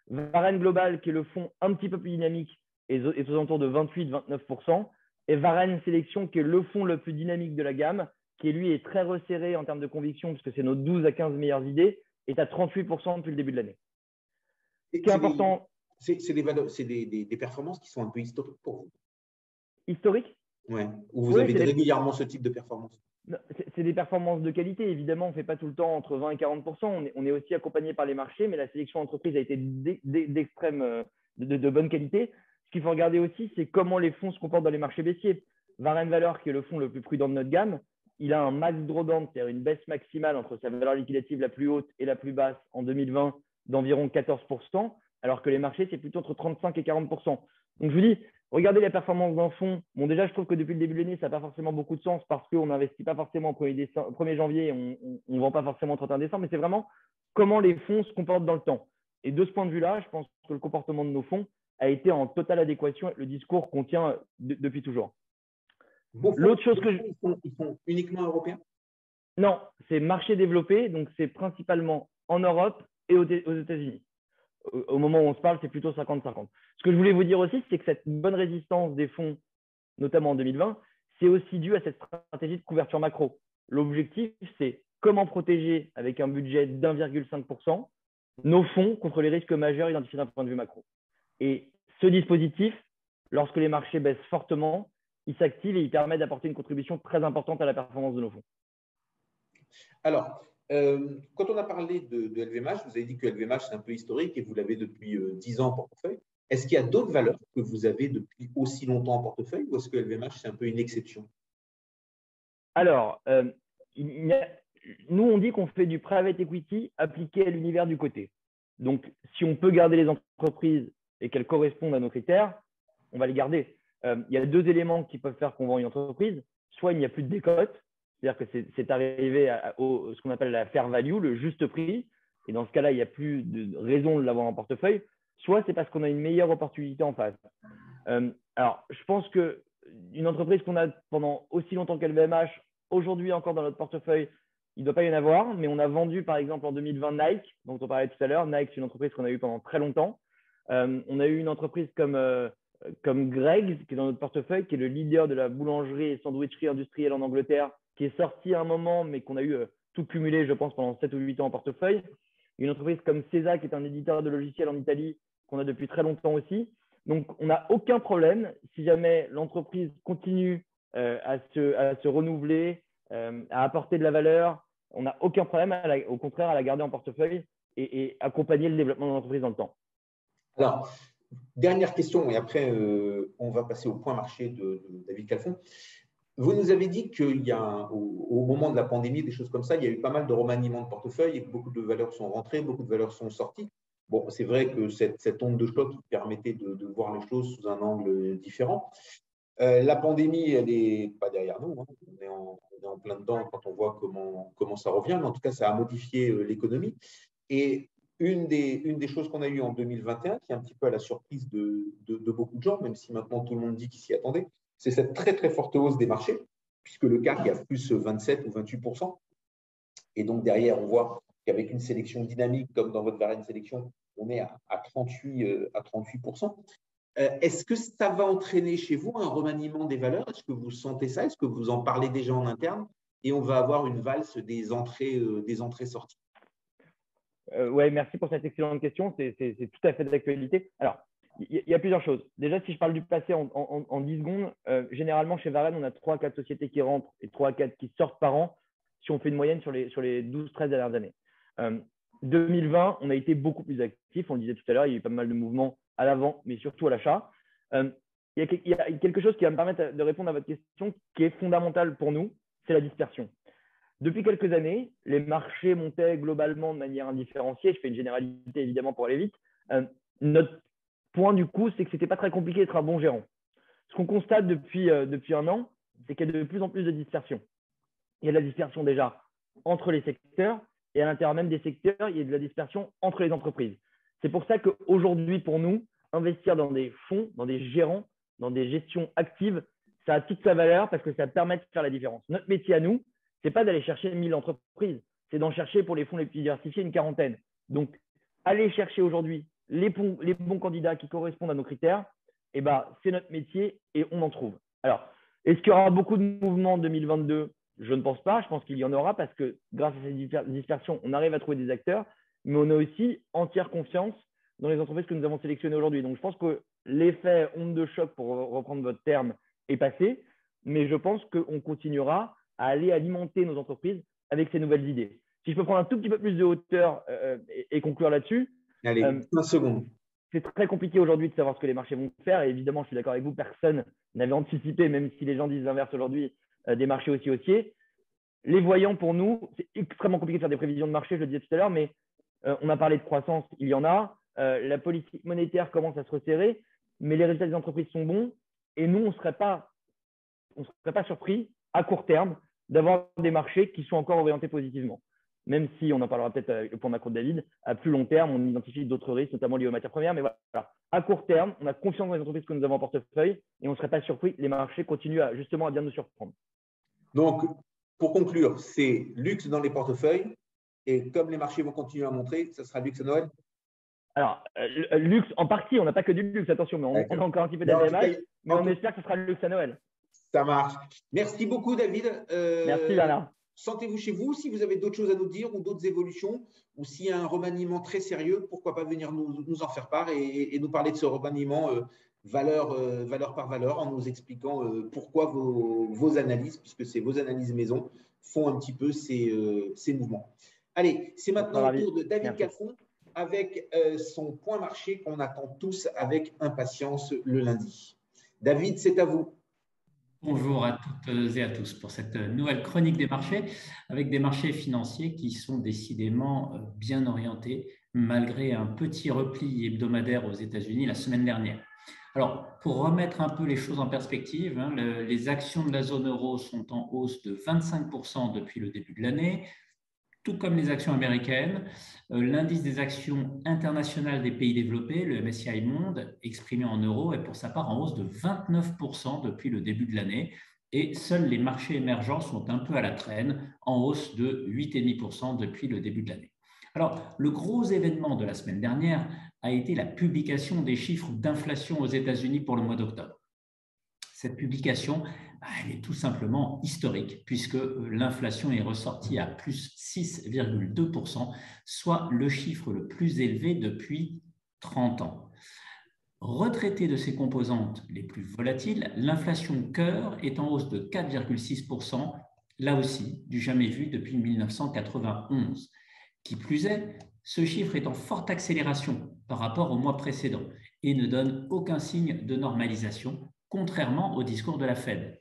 Varenne Global, qui est le fonds un petit peu plus dynamique, est aux alentours de 28-29%. Et Varenne Sélection, qui est le fonds le plus dynamique de la gamme, qui lui est très resserré en termes de conviction, puisque c'est nos 12 à 15 meilleures idées, est à 38% depuis le début de l'année. Ce qui est important… C'est des performances qui sont un peu historiques pour vous. Historiques? Oui. Ou vous avez régulièrement ce type de performance? C'est des performances de qualité. Évidemment, on ne fait pas tout le temps entre 20 et 40%. On est aussi accompagné par les marchés, mais la sélection d'entreprise a été d'extrême, de bonne qualité. Ce qu'il faut regarder aussi, c'est comment les fonds se comportent dans les marchés baissiers. Varenne Valeur, qui est le fonds le plus prudent de notre gamme, il a un max drawdown, c'est-à-dire une baisse maximale entre sa valeur liquidative la plus haute et la plus basse en 2020 d'environ 14%, alors que les marchés, c'est plutôt entre 35 et 40%. Donc, je vous dis, regardez la performance d'un fonds. Bon, déjà, je trouve que depuis le début de l'année, ça n'a pas forcément beaucoup de sens parce qu'on n'investit pas forcément au 1er janvier et on ne vend pas forcément au 31 décembre, mais c'est vraiment comment les fonds se comportent dans le temps. Et de ce point de vue-là, je pense que le comportement de nos fonds a été en totale adéquation avec le discours qu'on tient depuis toujours. L'autre chose que ils sont uniquement européens? Non, c'est marché développé, donc c'est principalement en Europe et aux États-Unis. Au moment où on se parle, c'est plutôt 50-50. Ce que je voulais vous dire aussi, c'est que cette bonne résistance des fonds, notamment en 2020, c'est aussi dû à cette stratégie de couverture macro. L'objectif, c'est comment protéger avec un budget d'1,5% nos fonds contre les risques majeurs identifiés d'un point de vue macro. Et ce dispositif, lorsque les marchés baissent fortement, il s'active et il permet d'apporter une contribution très importante à la performance de nos fonds. Alors, quand on a parlé de LVMH, vous avez dit que LVMH, c'est un peu historique et vous l'avez depuis 10 ans en portefeuille. Est-ce qu'il y a d'autres valeurs que vous avez depuis aussi longtemps en portefeuille ou est-ce que LVMH, c'est un peu une exception? Alors, nous, on dit qu'on fait du private equity appliqué à l'univers du côté. Donc, si on peut garder les entreprises et qu'elles correspondent à nos critères, on va les garder. Il y a 2 éléments qui peuvent faire qu'on vend une entreprise. Soit il n'y a plus de décote, c'est-à-dire que c'est arrivé à ce qu'on appelle la fair value, le juste prix. Et dans ce cas-là, il n'y a plus de raison de l'avoir en portefeuille. Soit c'est parce qu'on a une meilleure opportunité en face. Alors, je pense qu'une entreprise qu'on a pendant aussi longtemps qu'LVMH, aujourd'hui encore dans notre portefeuille, il ne doit pas y en avoir. Mais on a vendu, par exemple, en 2020 Nike, dont on parlait tout à l'heure. Nike, c'est une entreprise qu'on a eue pendant très longtemps. On a eu une entreprise comme Greggs, qui est dans notre portefeuille, qui est le leader de la boulangerie et sandwicherie industrielle en Angleterre, qui est sorti à un moment, mais qu'on a eu tout cumulé, je pense, pendant 7 ou 8 ans en portefeuille. Une entreprise comme Cesa, qui est un éditeur de logiciels en Italie, qu'on a depuis très longtemps aussi. Donc, on n'a aucun problème, si jamais l'entreprise continue à se renouveler, à apporter de la valeur, on n'a aucun problème, au contraire, à la garder en portefeuille et accompagner le développement de l'entreprise dans le temps. Alors, dernière question, et après, on va passer au point marché de David Calfon. Vous nous avez dit qu'il y a, au moment de la pandémie, des choses comme ça, il y a eu pas mal de remaniements de portefeuille et que beaucoup de valeurs sont rentrées, beaucoup de valeurs sont sorties. Bon, c'est vrai que cette onde de choc permettait de voir les choses sous un angle différent. La pandémie, elle n'est pas derrière nous. Hein. On est en plein dedans quand on voit comment ça revient. Mais en tout cas, ça a modifié l'économie. Et une des choses qu'on a eues en 2021, qui est un petit peu à la surprise de beaucoup de gens, même si maintenant tout le monde dit qu'il s'y attendait, c'est cette très, très forte hausse des marchés, puisque le CAC est à plus 27 ou 28%. Et donc, derrière, on voit qu'avec une sélection dynamique, comme dans votre Varenne sélection, on est à 38%. Est-ce que ça va entraîner chez vous un remaniement des valeurs? Est-ce que vous sentez ça? Est-ce que vous en parlez déjà en interne? Et on va avoir une valse des entrées-sorties. Oui, merci pour cette excellente question. C'est tout à fait d'actualité. Alors, il y a plusieurs choses. Déjà, si je parle du passé en 10 secondes, généralement, chez Varenne, on a 3 à 4 sociétés qui rentrent et 3 à 4 qui sortent par an, si on fait une moyenne sur les 12-13 dernières années. 2020, on a été beaucoup plus actifs. On le disait tout à l'heure, il y a eu pas mal de mouvements à l'avant, mais surtout à l'achat. Il y a quelque chose qui va me permettre de répondre à votre question qui est fondamental pour nous, c'est la dispersion. Depuis quelques années, les marchés montaient globalement de manière indifférenciée. Je fais une généralité évidemment pour aller vite. Notre point du coup, c'est que ce n'était pas très compliqué d'être un bon gérant. Ce qu'on constate depuis un an, c'est qu'il y a de plus en plus de dispersion. Il y a de la dispersion déjà entre les secteurs et à l'intérieur même des secteurs, il y a de la dispersion entre les entreprises. C'est pour ça qu'aujourd'hui, pour nous, investir dans des fonds, dans des gérants, dans des gestions actives, ça a toute sa valeur parce que ça permet de faire la différence. Notre métier à nous, ce n'est pas d'aller chercher 1000 entreprises, c'est d'en chercher pour les fonds les plus diversifiés une quarantaine. Donc, aller chercher aujourd'hui les bons candidats qui correspondent à nos critères, eh ben, c'est notre métier et on en trouve. Alors, est-ce qu'il y aura beaucoup de mouvements en 2022 ? Je ne pense pas. Je pense qu'il y en aura parce que grâce à ces dispersions, on arrive à trouver des acteurs, mais on a aussi entière confiance dans les entreprises que nous avons sélectionnées aujourd'hui. Donc, je pense que l'effet onde de choc, pour reprendre votre terme, est passé, mais je pense qu'on continuera à aller alimenter nos entreprises avec ces nouvelles idées. Si je peux prendre un tout petit peu plus de hauteur et conclure là-dessus. Allez, 1 seconde. C'est très compliqué aujourd'hui de savoir ce que les marchés vont faire. Et évidemment, je suis d'accord avec vous, personne n'avait anticipé, même si les gens disent l'inverse aujourd'hui, des marchés aussi haussiers. Les voyants, pour nous, c'est extrêmement compliqué de faire des prévisions de marché, je le disais tout à l'heure, mais on a parlé de croissance, il y en a. La politique monétaire commence à se resserrer, mais les résultats des entreprises sont bons. Et nous, on ne serait pas surpris à court terme d'avoir des marchés qui sont encore orientés positivement. Même si, on en parlera peut-être avec le point macro de David, à plus long terme, on identifie d'autres risques, notamment liés aux matières premières. Mais voilà, à court terme, on a confiance dans les entreprises que nous avons en portefeuille et on ne serait pas surpris. Les marchés continuent justement à bien nous surprendre. Donc, pour conclure, c'est luxe dans les portefeuilles et comme les marchés vont continuer à montrer, ça sera luxe à Noël? Alors, luxe en partie, on n'a pas que du luxe, attention, mais on a encore un petit peu d'AMH, mais on espère que ce sera le luxe à Noël. Ça marche. Merci beaucoup, David. Merci, Bernard. Sentez-vous chez vous. Si vous avez d'autres choses à nous dire ou d'autres évolutions, ou s'il y a un remaniement très sérieux, pourquoi pas venir nous en faire part et nous parler de ce remaniement valeur par valeur en nous expliquant pourquoi vos analyses, puisque c'est vos analyses maison, font un petit peu ces mouvements. Allez, c'est maintenant le tour de David Calfon avec son point marché qu'on attend tous avec impatience le lundi. David, c'est à vous. Bonjour à toutes et à tous pour cette nouvelle chronique des marchés avec des marchés financiers qui sont décidément bien orientés malgré un petit repli hebdomadaire aux États-Unis la semaine dernière. Alors, pour remettre un peu les choses en perspective, les actions de la zone euro sont en hausse de 25% depuis le début de l'année, tout comme les actions américaines. L'indice des actions internationales des pays développés, le MSCI Monde, exprimé en euros, est pour sa part en hausse de 29% depuis le début de l'année. Et seuls les marchés émergents sont un peu à la traîne, en hausse de 8,5% depuis le début de l'année. Alors, le gros événement de la semaine dernière a été la publication des chiffres d'inflation aux États-Unis pour le mois d'octobre. Cette publication, elle est tout simplement historique puisque l'inflation est ressortie à plus 6,2%, soit le chiffre le plus élevé depuis 30 ans. Retraitée de ses composantes les plus volatiles, l'inflation cœur est en hausse de 4,6%, là aussi du jamais vu depuis 1991. Qui plus est, ce chiffre est en forte accélération par rapport au mois précédent et ne donne aucun signe de normalisation, contrairement au discours de la Fed.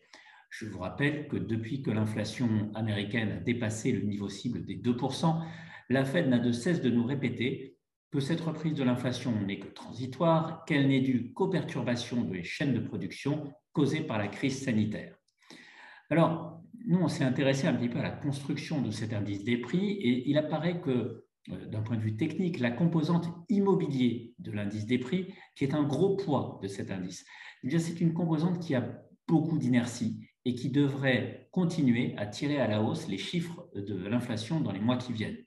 Je vous rappelle que depuis que l'inflation américaine a dépassé le niveau cible des 2%, la Fed n'a de cesse de nous répéter que cette reprise de l'inflation n'est que transitoire, qu'elle n'est due qu'aux perturbations des chaînes de production causées par la crise sanitaire. Alors, nous, on s'est intéressé un petit peu à la construction de cet indice des prix et il apparaît que, d'un point de vue technique, la composante immobilier de l'indice des prix, qui est un gros poids de cet indice, eh bien, c'est une composante qui a beaucoup d'inertie et qui devrait continuer à tirer à la hausse les chiffres de l'inflation dans les mois qui viennent.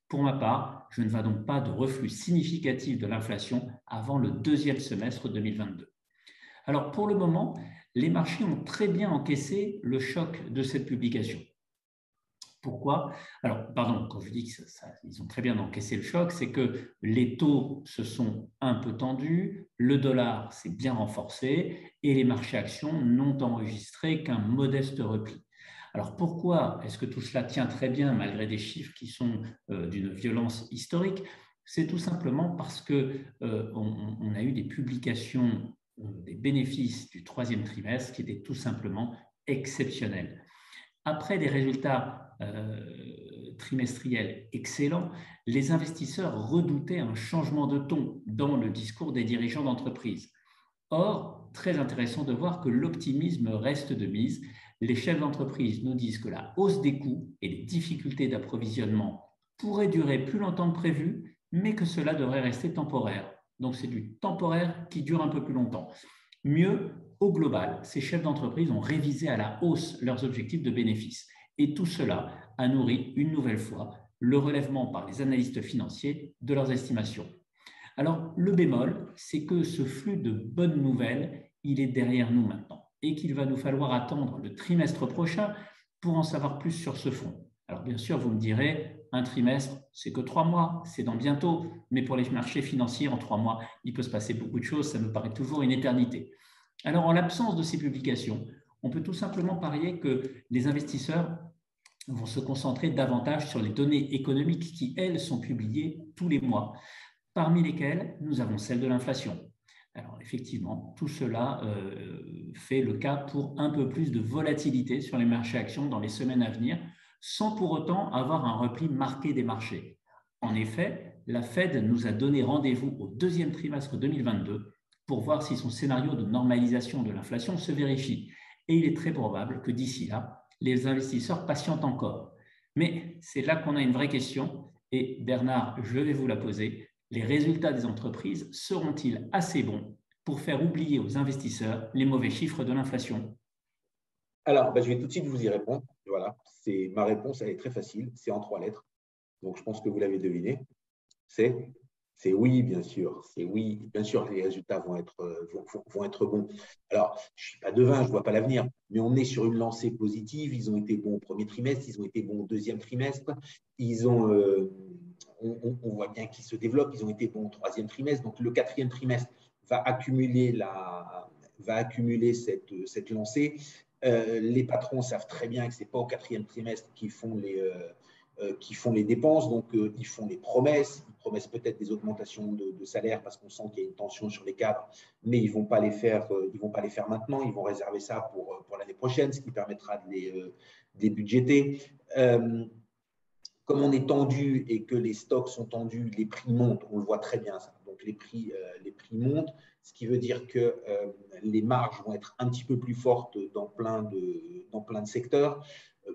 Pour ma part, je ne vois donc pas de reflux significatif de l'inflation avant le deuxième semestre 2022. Alors, pour le moment, les marchés ont très bien encaissé le choc de cette publication. Pourquoi? Alors, pardon, quand je dis qu'ils ont très bien encaissé le choc, c'est que les taux se sont un peu tendus, le dollar s'est bien renforcé et les marchés actions n'ont enregistré qu'un modeste repli. Alors, pourquoi est-ce que tout cela tient très bien malgré des chiffres qui sont d'une violence historique? C'est tout simplement parce qu'on a eu des publications des bénéfices du troisième trimestre qui étaient tout simplement exceptionnels. Après des résultats trimestriels excellents, les investisseurs redoutaient un changement de ton dans le discours des dirigeants d'entreprise. Or, très intéressant de voir que l'optimisme reste de mise. Les chefs d'entreprise nous disent que la hausse des coûts et les difficultés d'approvisionnement pourraient durer plus longtemps que prévu, mais que cela devrait rester temporaire. Donc, c'est du temporaire qui dure un peu plus longtemps. Mieux, au global, ces chefs d'entreprise ont révisé à la hausse leurs objectifs de bénéfices. Et tout cela a nourri une nouvelle fois le relèvement par les analystes financiers de leurs estimations. Alors, le bémol, c'est que ce flux de bonnes nouvelles, il est derrière nous maintenant et qu'il va nous falloir attendre le trimestre prochain pour en savoir plus sur ce front. Alors, bien sûr, vous me direz, un trimestre, c'est que 3 mois, c'est dans bientôt, mais pour les marchés financiers, en 3 mois, il peut se passer beaucoup de choses, ça me paraît toujours une éternité. Alors, en l'absence de ces publications, on peut tout simplement parier que les investisseurs vont se concentrer davantage sur les données économiques qui, elles, sont publiées tous les mois, parmi lesquelles nous avons celle de l'inflation. Alors, effectivement, tout cela fait le cas pour un peu plus de volatilité sur les marchés actions dans les semaines à venir, sans pour autant avoir un repli marqué des marchés. En effet, la Fed nous a donné rendez-vous au deuxième trimestre 2022 pour voir si son scénario de normalisation de l'inflation se vérifie. Et il est très probable que d'ici là, les investisseurs patientent encore. Mais c'est là qu'on a une vraie question. Et Bernard, je vais vous la poser. Les résultats des entreprises seront-ils assez bons pour faire oublier aux investisseurs les mauvais chiffres de l'inflation? Alors, je vais tout de suite vous y répondre. Voilà, ma réponse, elle est très facile. C'est en 3 lettres. Donc, je pense que vous l'avez deviné. C'est oui, bien sûr. C'est oui, bien sûr, les résultats vont être bons. Alors, je ne suis pas devin, je ne vois pas l'avenir, mais on est sur une lancée positive. Ils ont été bons au premier trimestre, ils ont été bons au deuxième trimestre. On voit bien qu'ils se développent. Ils ont été bons au troisième trimestre. Donc, le quatrième trimestre va accumuler cette lancée. Les patrons savent très bien que ce n'est pas au quatrième trimestre qu'ils font les dépenses, donc ils font les promesses. Ils promettent peut-être des augmentations de salaire parce qu'on sent qu'il y a une tension sur les cadres, mais ils ne vont pas les faire maintenant. Ils vont réserver ça pour l'année prochaine, ce qui permettra de les budgéter. Comme on est tendu et que les stocks sont tendus, les prix montent, on le voit très bien ça. Donc les prix montent, ce qui veut dire que les marges vont être un petit peu plus fortes dans plein de secteurs.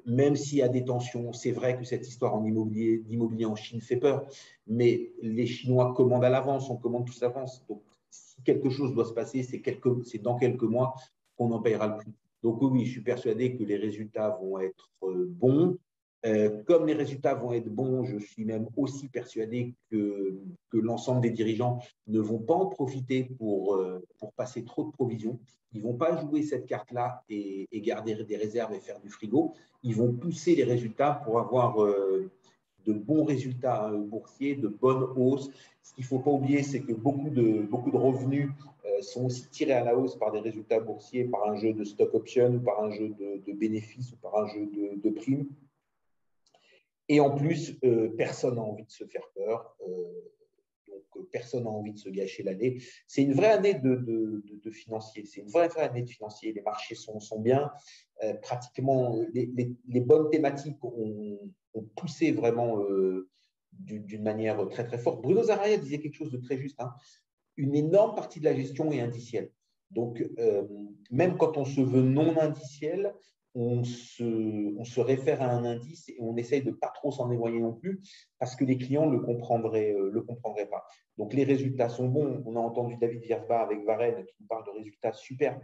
Même s'il y a des tensions, c'est vrai que cette histoire d'immobilier en Chine fait peur, mais les Chinois commandent à l'avance, on commande tous à l'avance. Donc si quelque chose doit se passer, c'est dans quelques mois qu'on en payera le prix. Donc oui, je suis persuadé que les résultats vont être bons. Comme les résultats vont être bons, je suis même aussi persuadé que l'ensemble des dirigeants ne vont pas en profiter pour passer trop de provisions. Ils ne vont pas jouer cette carte-là et garder des réserves et faire du frigo. Ils vont pousser les résultats pour avoir de bons résultats boursiers, de bonnes hausses. Ce qu'il ne faut pas oublier, c'est que beaucoup de revenus sont aussi tirés à la hausse par des résultats boursiers, par un jeu de stock option, par un jeu de bénéfices ou par un jeu de primes. Et en plus, personne n'a envie de se faire peur. Donc, personne n'a envie de se gâcher l'année. C'est une vraie année de financier. C'est une vraie année de financier. Les marchés sont bien. Pratiquement, les bonnes thématiques ont poussé vraiment d'une manière très, très forte. Bruno Zaraia disait quelque chose de très juste. Hein. Une énorme partie de la gestion est indicielle. Donc, même quand on se veut non indiciel, on se réfère à un indice et on essaye de ne pas trop s'en éloigner non plus parce que les clients ne le comprendraient pas. Donc, les résultats sont bons. On a entendu David Vierba avec Varenne qui nous parle de résultats superbes.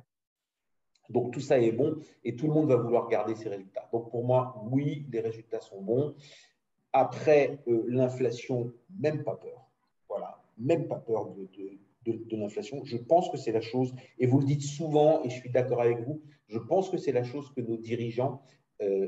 Donc, tout ça est bon et tout le monde va vouloir garder ces résultats. Donc, pour moi, oui, les résultats sont bons. Après, l'inflation, même pas peur. Voilà, même pas peur de l'inflation. Je pense que c'est la chose, et vous le dites souvent, et je suis d'accord avec vous, je pense que c'est la chose que nos dirigeants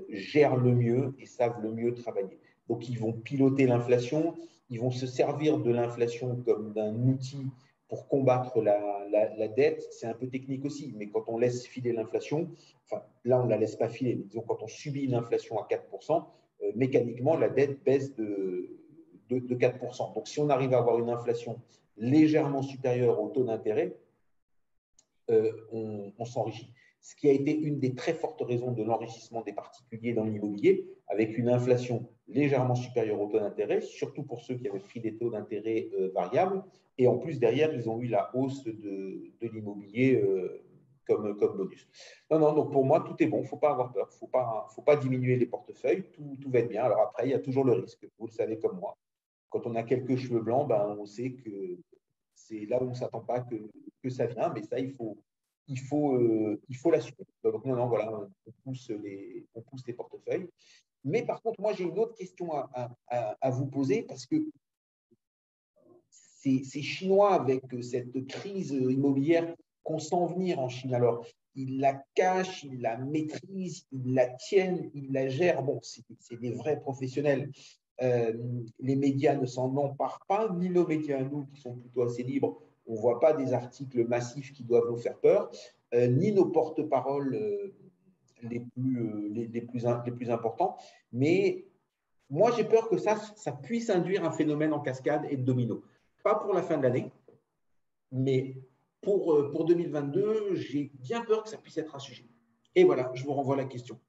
gèrent le mieux et savent le mieux travailler. Donc, ils vont piloter l'inflation, ils vont se servir de l'inflation comme d'un outil pour combattre la dette. C'est un peu technique aussi, mais quand on laisse filer l'inflation, enfin, là, on ne la laisse pas filer, mais disons, quand on subit une inflation à 4%, mécaniquement, la dette baisse de 4%. Donc, si on arrive à avoir une inflation légèrement supérieure au taux d'intérêt, on s'enrichit. Ce qui a été une des très fortes raisons de l'enrichissement des particuliers dans l'immobilier, avec une inflation légèrement supérieure au taux d'intérêt, surtout pour ceux qui avaient pris des taux d'intérêt variables. Et en plus, derrière, ils ont eu la hausse de l'immobilier comme bonus. Non, donc pour moi, tout est bon, il ne faut pas avoir peur, il ne faut pas diminuer les portefeuilles, tout va être bien. Alors après, il y a toujours le risque, vous le savez comme moi. Quand on a quelques cheveux blancs, on sait que c'est là où on ne s'attend pas que ça vient, mais ça, il faut l'assumer. Donc non, voilà, on pousse les portefeuilles. Mais par contre, moi, j'ai une autre question à vous poser parce que ces Chinois, avec cette crise immobilière qu'on sent venir en Chine, alors ils la cachent, ils la maîtrisent, ils la tiennent, ils la gèrent. Bon, c'est des vrais professionnels. Les médias ne s'en emparent pas, ni nos médias, nous, qui sont plutôt assez libres. On ne voit pas des articles massifs qui doivent nous faire peur, ni nos porte-paroles les plus importants. Mais moi, j'ai peur que ça puisse induire un phénomène en cascade et de domino. Pas pour la fin de l'année, mais pour 2022, j'ai bien peur que ça puisse être un sujet. Et voilà, je vous renvoie la question.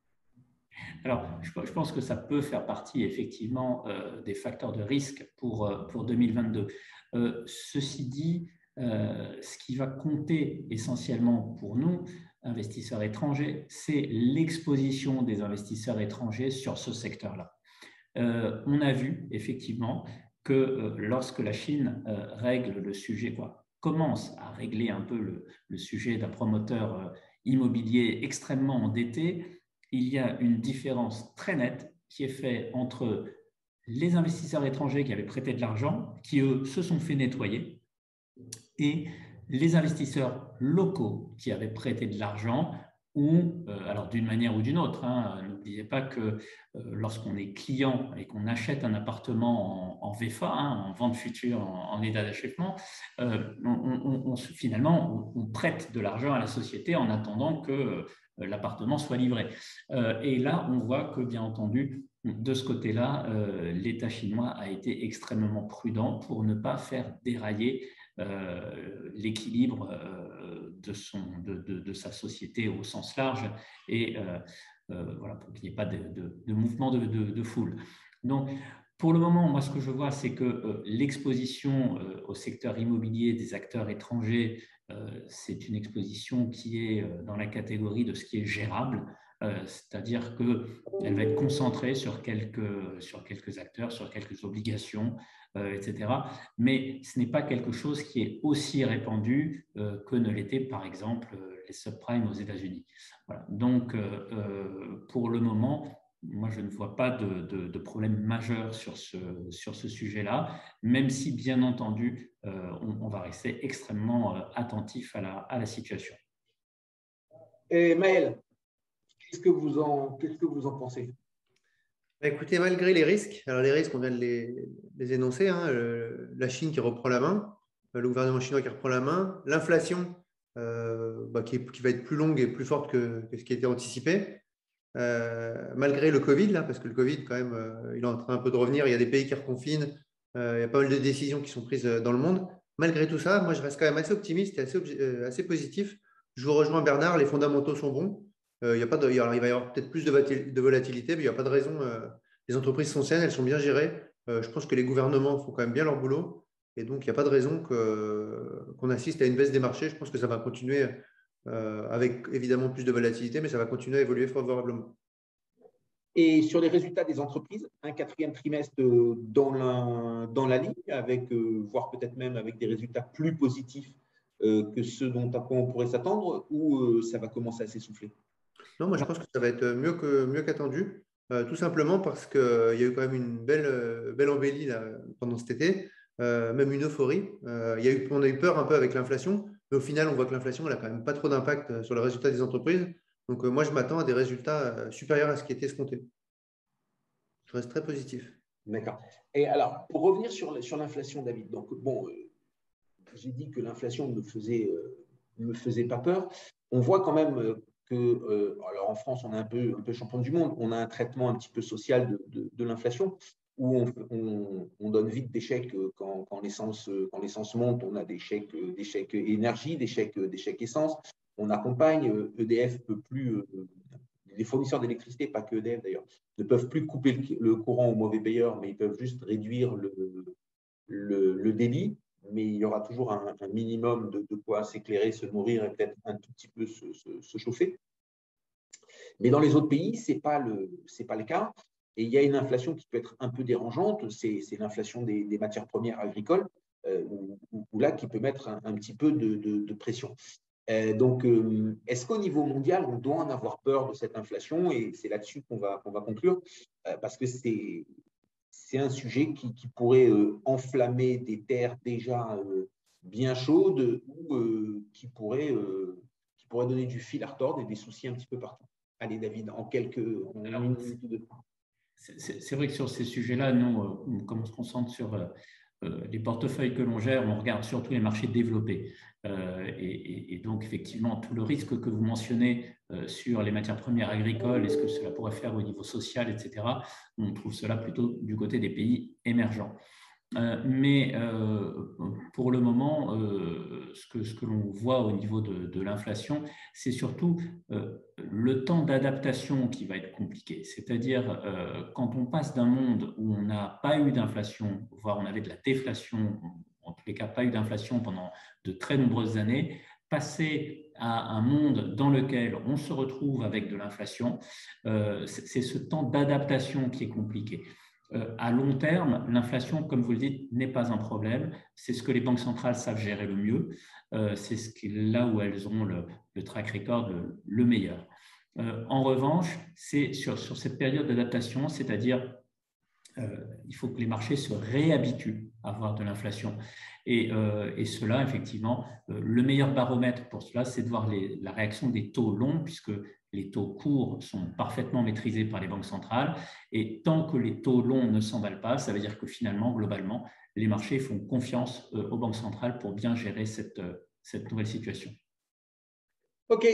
Alors, je pense que ça peut faire partie effectivement des facteurs de risque pour 2022. Ceci dit, ce qui va compter essentiellement pour nous, investisseurs étrangers, c'est l'exposition des investisseurs étrangers sur ce secteur-là. On a vu effectivement que lorsque la Chine règle le sujet, commence à régler un peu le sujet d'un promoteur immobilier extrêmement endetté, il y a une différence très nette qui est faite entre les investisseurs étrangers qui avaient prêté de l'argent, qui eux se sont fait nettoyer, et les investisseurs locaux qui avaient prêté de l'argent ou, alors d'une manière ou d'une autre, hein, n'oubliez pas que lorsqu'on est client et qu'on achète un appartement en VFA, en vente future, en état d'achèvement, finalement, on prête de l'argent à la société en attendant que l'appartement soit livré. Et là, on voit que, bien entendu, de ce côté-là, l'État chinois a été extrêmement prudent pour ne pas faire dérailler l'équilibre de sa société au sens large et voilà, pour qu'il n'y ait pas de mouvement de foule. Donc, pour le moment, moi, ce que je vois, c'est que l'exposition au secteur immobilier des acteurs étrangers, c'est une exposition qui est dans la catégorie de ce qui est gérable, c'est-à-dire qu'elle va être concentrée sur quelques acteurs, sur quelques obligations, etc. Mais ce n'est pas quelque chose qui est aussi répandu que ne l'était, par exemple, les subprimes aux États-Unis. Voilà. Donc, pour le moment, moi, je ne vois pas de problème majeur sur ce sujet-là, même si, bien entendu, on va rester extrêmement attentif à la situation. Et Maël, qu'est-ce que vous en pensez ? Écoutez, malgré les risques, alors les risques, on vient de les énoncer, hein, la Chine qui reprend la main, le gouvernement chinois qui reprend la main, l'inflation qui va être plus longue et plus forte que ce qui était anticipé, malgré le Covid, là, parce que le Covid, quand même, il est en train un peu de revenir, il y a des pays qui reconfinent, Il y a pas mal de décisions qui sont prises dans le monde. Malgré tout ça, moi, je reste quand même assez optimiste et assez positif. Je vous rejoins, Bernard, les fondamentaux sont bons. Il va y avoir peut-être plus de volatilité, mais il n'y a pas de raison. Les entreprises sont saines, elles sont bien gérées. Je pense que les gouvernements font quand même bien leur boulot. Et donc, il n'y a pas de raison qu'on assiste à une baisse des marchés. Je pense que ça va continuer avec évidemment plus de volatilité, mais ça va continuer à évoluer favorablement. Et sur les résultats des entreprises, un quatrième trimestre dans la ligne, avec, voire peut-être même avec des résultats plus positifs que ceux dont on pourrait s'attendre, ou ça va commencer à s'essouffler? Non, moi je pense que ça va être mieux qu'attendu, tout simplement parce qu'il y a eu quand même une belle embellie là, pendant cet été, même une euphorie. On a eu peur un peu avec l'inflation, mais au final, on voit que l'inflation n'a quand même pas trop d'impact sur le résultat des entreprises. Donc moi, je m'attends à des résultats supérieurs à ce qui était escompté. Je reste très positif. D'accord. Et alors, pour revenir sur l'inflation, David, donc bon, j'ai dit que l'inflation ne me faisait pas peur. On voit quand même que, alors en France, on est un peu champion du monde, on a un traitement un petit peu social de l'inflation, où on donne vite des chèques quand l'essence monte, on a des chèques énergie, des chèques essence, on accompagne, EDF peut plus, les fournisseurs d'électricité, pas que EDF d'ailleurs, ne peuvent plus couper le courant aux mauvais payeurs, mais ils peuvent juste réduire le débit. Mais il y aura toujours un minimum de quoi s'éclairer, se nourrir et peut-être un tout petit peu se chauffer. Mais dans les autres pays, ce n'est pas le cas. Et il y a une inflation qui peut être un peu dérangeante, c'est l'inflation des matières premières agricoles, ou là, qui peut mettre un petit peu de pression. Donc, est-ce qu'au niveau mondial, on doit en avoir peur de cette inflation? Et c'est là-dessus qu'on va conclure, parce que c'est un sujet qui pourrait enflammer des terres déjà bien chaudes ou qui pourrait donner du fil à retordre et des soucis un petit peu partout. Allez, David, en une minute ou deux. C'est vrai que sur ces sujets-là, nous, comme on se concentre sur les portefeuilles que l'on gère, on regarde surtout les marchés développés. Et donc, effectivement, tout le risque que vous mentionnez sur les matières premières agricoles et ce que cela pourrait faire au niveau social, etc., on trouve cela plutôt du côté des pays émergents. Mais pour le moment, ce que l'on voit au niveau de l'inflation, c'est surtout le temps d'adaptation qui va être compliqué. C'est-à-dire, quand on passe d'un monde où on n'a pas eu d'inflation, voire on avait de la déflation, en tous les cas pas eu d'inflation pendant de très nombreuses années, passer à un monde dans lequel on se retrouve avec de l'inflation, c'est ce temps d'adaptation qui est compliqué. À long terme, l'inflation, comme vous le dites, n'est pas un problème. C'est ce que les banques centrales savent gérer le mieux. C'est là où elles ont le track record le meilleur. En revanche, c'est sur cette période d'adaptation, c'est-à-dire il faut que les marchés se réhabituent à avoir de l'inflation. Et cela, effectivement, le meilleur baromètre pour cela, c'est de voir la réaction des taux longs, puisque les taux courts sont parfaitement maîtrisés par les banques centrales. Et tant que les taux longs ne s'emballent pas, ça veut dire que finalement, globalement, les marchés font confiance aux banques centrales pour bien gérer cette nouvelle situation. OK.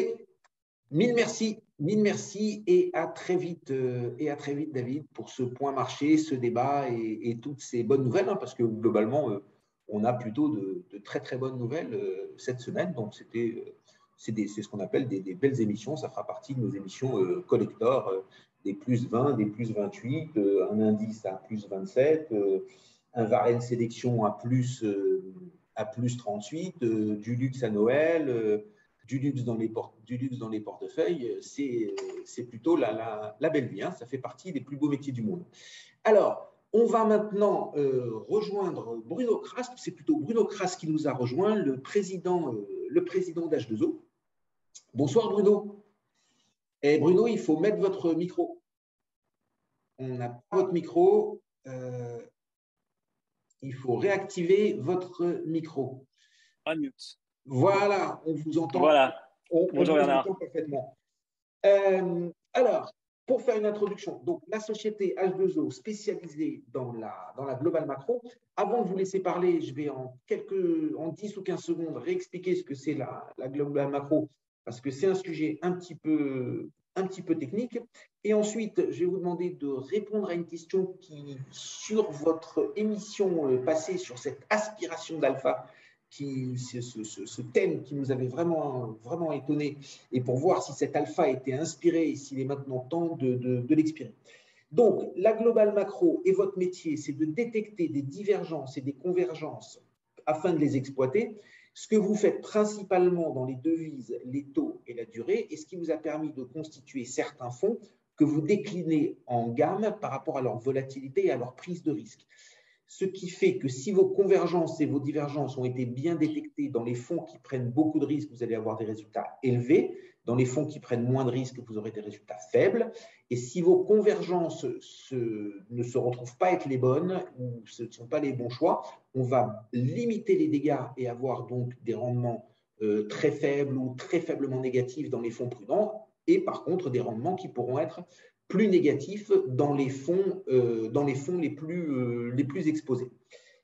Mille merci et à très vite, David, pour ce point marché, ce débat et toutes ces bonnes nouvelles, hein, parce que globalement, on a plutôt de très très bonnes nouvelles cette semaine. Donc c'est ce qu'on appelle des belles émissions. Ça fera partie de nos émissions collector, des plus 20, des plus 28, un indice à plus 27, un Varenne sélection à plus 38, du luxe à Noël. Du luxe dans les portefeuilles, c'est plutôt la belle vie. Hein, ça fait partie des plus beaux métiers du monde. Alors, on va maintenant rejoindre Bruno Kras. C'est plutôt Bruno Kras qui nous a rejoint, le président d'H2O. Bonsoir Bruno. Et Bruno, il faut mettre votre micro. On n'a pas votre micro. Il faut réactiver votre micro. Unmute. Voilà, on vous entend. Voilà. Bonjour Bernard. Parfaitement. Alors, pour faire une introduction, donc la société H2O spécialisée dans la global macro. Avant de vous laisser parler, je vais en 10 ou 15 secondes réexpliquer ce que c'est la global macro, parce que c'est un sujet un petit peu technique. Et ensuite, je vais vous demander de répondre à une question qui, sur votre émission passée sur cette aspiration d'alpha, ce thème qui nous avait vraiment, vraiment étonné, et pour voir si cet alpha était inspiré et s'il est maintenant temps de l'expirer. Donc, la globale macro et votre métier, c'est de détecter des divergences et des convergences afin de les exploiter. Ce que vous faites principalement dans les devises, les taux et la durée, et ce qui vous a permis de constituer certains fonds que vous déclinez en gamme par rapport à leur volatilité et à leur prise de risque. Ce qui fait que si vos convergences et vos divergences ont été bien détectées dans les fonds qui prennent beaucoup de risques, vous allez avoir des résultats élevés. Dans les fonds qui prennent moins de risques, vous aurez des résultats faibles. Et si vos convergences ne se retrouvent pas être les bonnes ou ce ne sont pas les bons choix, on va limiter les dégâts et avoir donc des rendements très faibles ou très faiblement négatifs dans les fonds prudents. Et par contre, des rendements qui pourront être plus négatifs dans les fonds les plus exposés.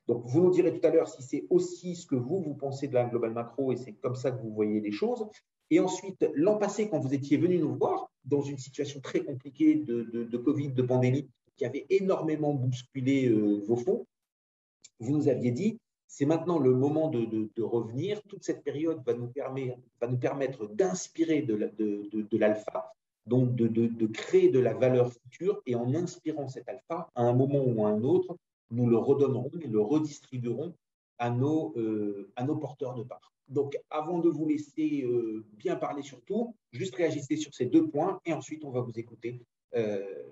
Donc, vous nous direz tout à l'heure si c'est aussi ce que vous pensez de la globale macro et c'est comme ça que vous voyez les choses. Et ensuite, l'an passé, quand vous étiez venu nous voir dans une situation très compliquée de Covid, de pandémie, qui avait énormément bousculé vos fonds, vous nous aviez dit c'est maintenant le moment de revenir. Toute cette période va nous permettre d'inspirer de l'alpha, donc de créer de la valeur future. Et en inspirant cet alpha, à un moment ou à un autre, nous le redonnerons et le redistribuerons à nos porteurs de parts. Donc, avant de vous laisser bien parler sur tout, juste réagissez sur ces 2 points et ensuite, on va vous écouter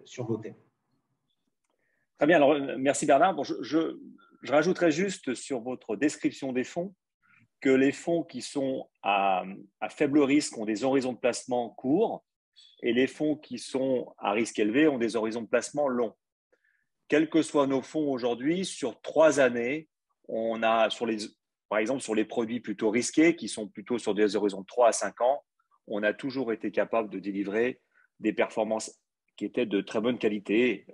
sur vos thèmes. Très bien. Alors, merci Bernard. Bon, je rajouterai juste sur votre description des fonds que les fonds qui sont à faible risque ont des horizons de placement courts et les fonds qui sont à risque élevé ont des horizons de placement longs. Quels que soient nos fonds aujourd'hui, sur 3 années, on a, par exemple, sur les produits plutôt risqués, qui sont plutôt sur des horizons de 3 à 5 ans, on a toujours été capable de délivrer des performances qui étaient de très bonne qualité,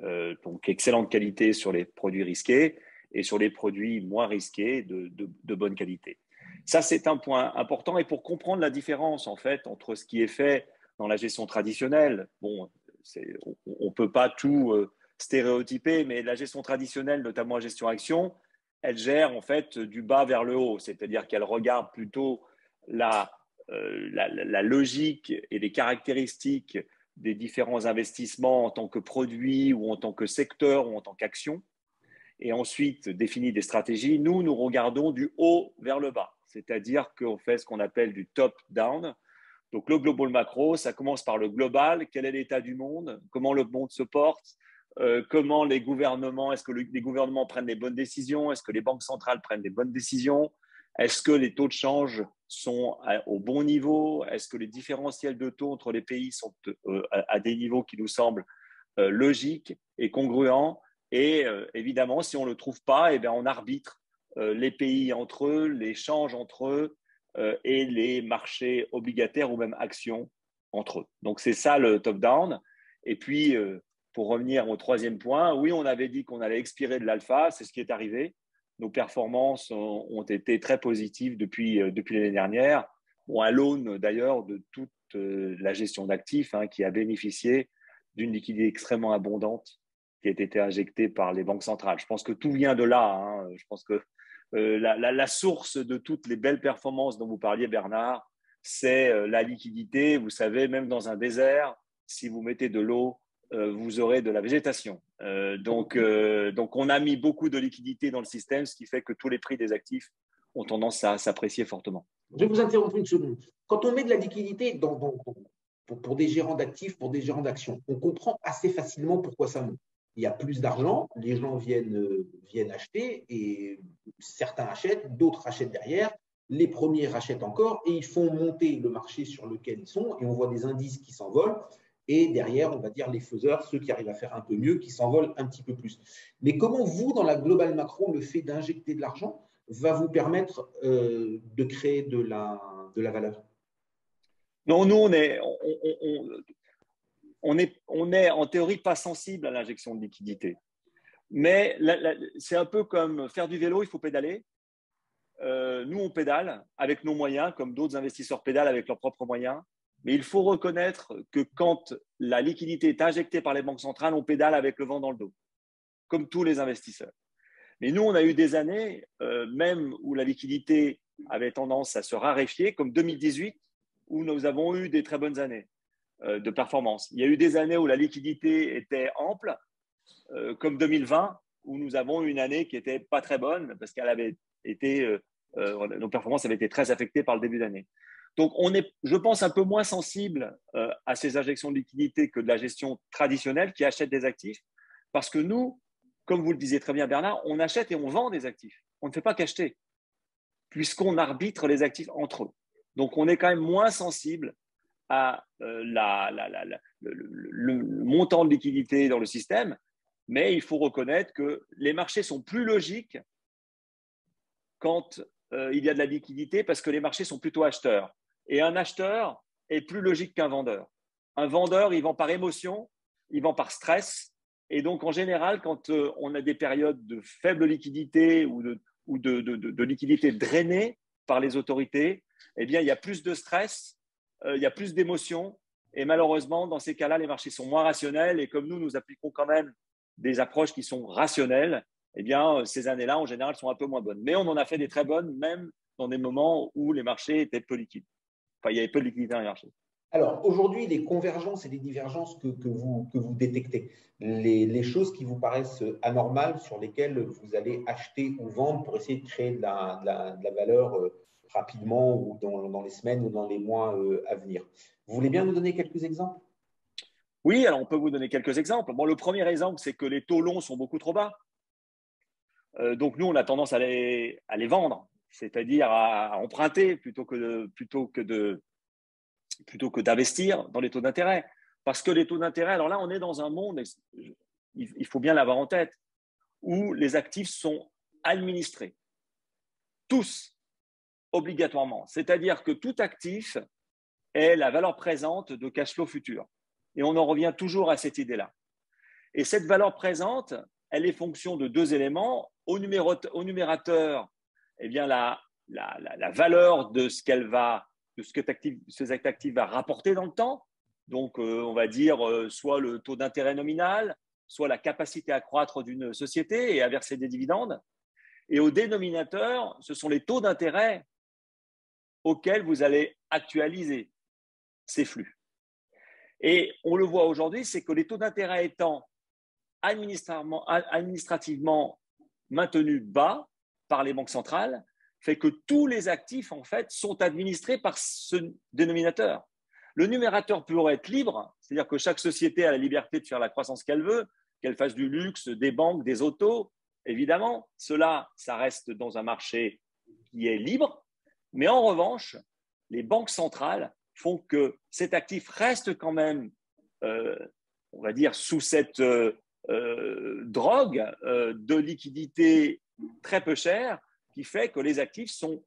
donc excellente qualité sur les produits risqués et sur les produits moins risqués de bonne qualité. Ça, c'est un point important. Et pour comprendre la différence, en fait, entre ce qui est fait dans la gestion traditionnelle, bon, on ne peut pas tout stéréotyper, mais la gestion traditionnelle, notamment la gestion action, elle gère en fait du bas vers le haut, c'est-à-dire qu'elle regarde plutôt la logique et les caractéristiques des différents investissements en tant que produit ou en tant que secteur ou en tant qu'action, et ensuite définit des stratégies. Nous regardons du haut vers le bas, c'est-à-dire qu'on fait ce qu'on appelle du top-down. Donc le global macro, ça commence par le global, quel est l'état du monde, comment le monde se porte, comment les gouvernements, est-ce que les gouvernements prennent les bonnes décisions, est-ce que les banques centrales prennent les bonnes décisions, est-ce que les taux de change sont au bon niveau, est-ce que les différentiels de taux entre les pays sont à des niveaux qui nous semblent logiques et congruents, et évidemment, si on ne le trouve pas, eh bien, on arbitre les pays entre eux, les changes entre eux et les marchés obligataires ou même actions entre eux. Donc, c'est ça le top-down. Et puis, pour revenir au 3e point, oui, on avait dit qu'on allait expirer de l'alpha, c'est ce qui est arrivé. Nos performances ont été très positives depuis l'année dernière, à l'aune d'ailleurs de toute la gestion d'actifs qui a bénéficié d'une liquidité extrêmement abondante qui a été injectée par les banques centrales. Je pense que tout vient de là. Je pense que la source de toutes les belles performances dont vous parliez, Bernard, c'est la liquidité. Vous savez, même dans un désert, si vous mettez de l'eau, vous aurez de la végétation. Donc, on a mis beaucoup de liquidité dans le système, ce qui fait que tous les prix des actifs ont tendance à s'apprécier fortement. Je vais vous interrompre une seconde. Quand on met de la liquidité pour des gérants d'actifs, pour des gérants d'actions, on comprend assez facilement pourquoi ça monte. Il y a plus d'argent, les gens viennent acheter et certains achètent, d'autres achètent derrière, les premiers rachètent encore et ils font monter le marché sur lequel ils sont et on voit des indices qui s'envolent. Et derrière, on va dire les faiseurs, ceux qui arrivent à faire un peu mieux, qui s'envolent un petit peu plus. Mais comment vous, dans la globale macro, le fait d'injecter de l'argent va vous permettre de créer de la valeur? Non, nous, on est en théorie pas sensible à l'injection de liquidité. Mais c'est un peu comme faire du vélo, il faut pédaler. Nous, on pédale avec nos moyens, comme d'autres investisseurs pédalent avec leurs propres moyens. Mais il faut reconnaître que quand la liquidité est injectée par les banques centrales, on pédale avec le vent dans le dos, comme tous les investisseurs. Mais nous, on a eu des années, même où la liquidité avait tendance à se raréfier, comme 2018, où nous avons eu des très bonnes années de performance. Il y a eu des années où la liquidité était ample, comme 2020, où nous avons eu une année qui n'était pas très bonne, parce qu'elle avait été, nos performances avaient été très affectées par le début d'année. Donc, on est, je pense, un peu moins sensible à ces injections de liquidité que de la gestion traditionnelle qui achète des actifs, parce que nous, comme vous le disiez très bien, Bernard, on achète et on vend des actifs. On ne fait pas qu'acheter, puisqu'on arbitre les actifs entre eux. Donc, on est quand même moins sensible à le montant de liquidité dans le système, mais il faut reconnaître que les marchés sont plus logiques quand il y a de la liquidité, parce que les marchés sont plutôt acheteurs. Et un acheteur est plus logique qu'un vendeur. Un vendeur, il vend par émotion, il vend par stress. Et donc, en général, quand on a des périodes de faible liquidité ou de liquidité drainée par les autorités, eh bien, il y a plus de stress, il y a plus d'émotions. Et malheureusement, dans ces cas-là, les marchés sont moins rationnels. Et comme nous appliquons quand même des approches qui sont rationnelles, eh bien, ces années-là, en général, sont un peu moins bonnes. Mais on en a fait des très bonnes, même dans des moments où les marchés étaient peu liquides. Enfin, il y avait peu de liquidité dans les marchés. Alors, aujourd'hui, les convergences et les divergences que vous détectez, les choses qui vous paraissent anormales, sur lesquelles vous allez acheter ou vendre pour essayer de créer de la valeur rapidement ou dans les semaines ou dans les mois à venir. Vous voulez bien nous donner quelques exemples? Oui, alors on peut vous donner quelques exemples. Bon, le premier exemple, c'est que les taux longs sont beaucoup trop bas. Donc, nous, on a tendance à les vendre, c'est-à-dire à emprunter plutôt que d'investir dans les taux d'intérêt. Parce que les taux d'intérêt, alors là, on est dans un monde, il faut bien l'avoir en tête, où les actifs sont administrés. Tous, obligatoirement. C'est-à-dire que tout actif est la valeur présente de cash flow futur. Et on en revient toujours à cette idée-là. Et cette valeur présente, elle est fonction de deux éléments. Au numérateur, eh bien, la valeur de ce cet actif va rapporter dans le temps. Donc, on va dire soit le taux d'intérêt nominal, soit la capacité à croître d'une société et à verser des dividendes. Et au dénominateur, ce sont les taux d'intérêt auxquels vous allez actualiser ces flux. Et on le voit aujourd'hui, c'est que les taux d'intérêt étant administrativement maintenus bas par les banques centrales, fait que tous les actifs, en fait, sont administrés par ce dénominateur. Le numérateur pourrait être libre, c'est-à-dire que chaque société a la liberté de faire la croissance qu'elle veut, qu'elle fasse du luxe, des banques, des autos. Évidemment, ça reste dans un marché qui est libre. Mais en revanche, les banques centrales font que cet actif reste quand même, on va dire, sous cette drogue de liquidité très peu chère, qui fait que les actifs sont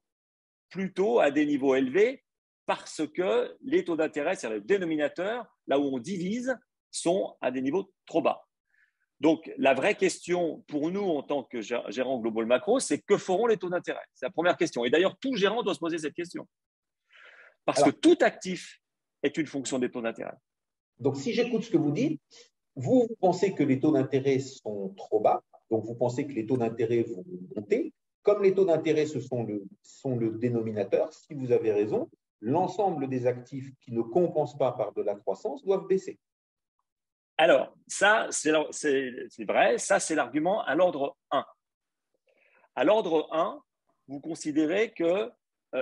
plutôt à des niveaux élevés parce que les taux d'intérêt, c'est-à-dire le dénominateur, là où on divise, sont à des niveaux trop bas. Donc, la vraie question pour nous en tant que gérant global macro, c'est que feront les taux d'intérêt? C'est la première question. Et d'ailleurs, tout gérant doit se poser cette question. Parce que tout actif est une fonction des taux d'intérêt. Donc, si j'écoute ce que vous dites, vous pensez que les taux d'intérêt sont trop bas, donc vous pensez que les taux d'intérêt vont monter. Comme les taux d'intérêt, ce sont le dénominateur, si vous avez raison, l'ensemble des actifs qui ne compensent pas par de la croissance doivent baisser. Alors, ça, c'est vrai, ça, c'est l'argument à l'ordre 1. À l'ordre 1, vous considérez que,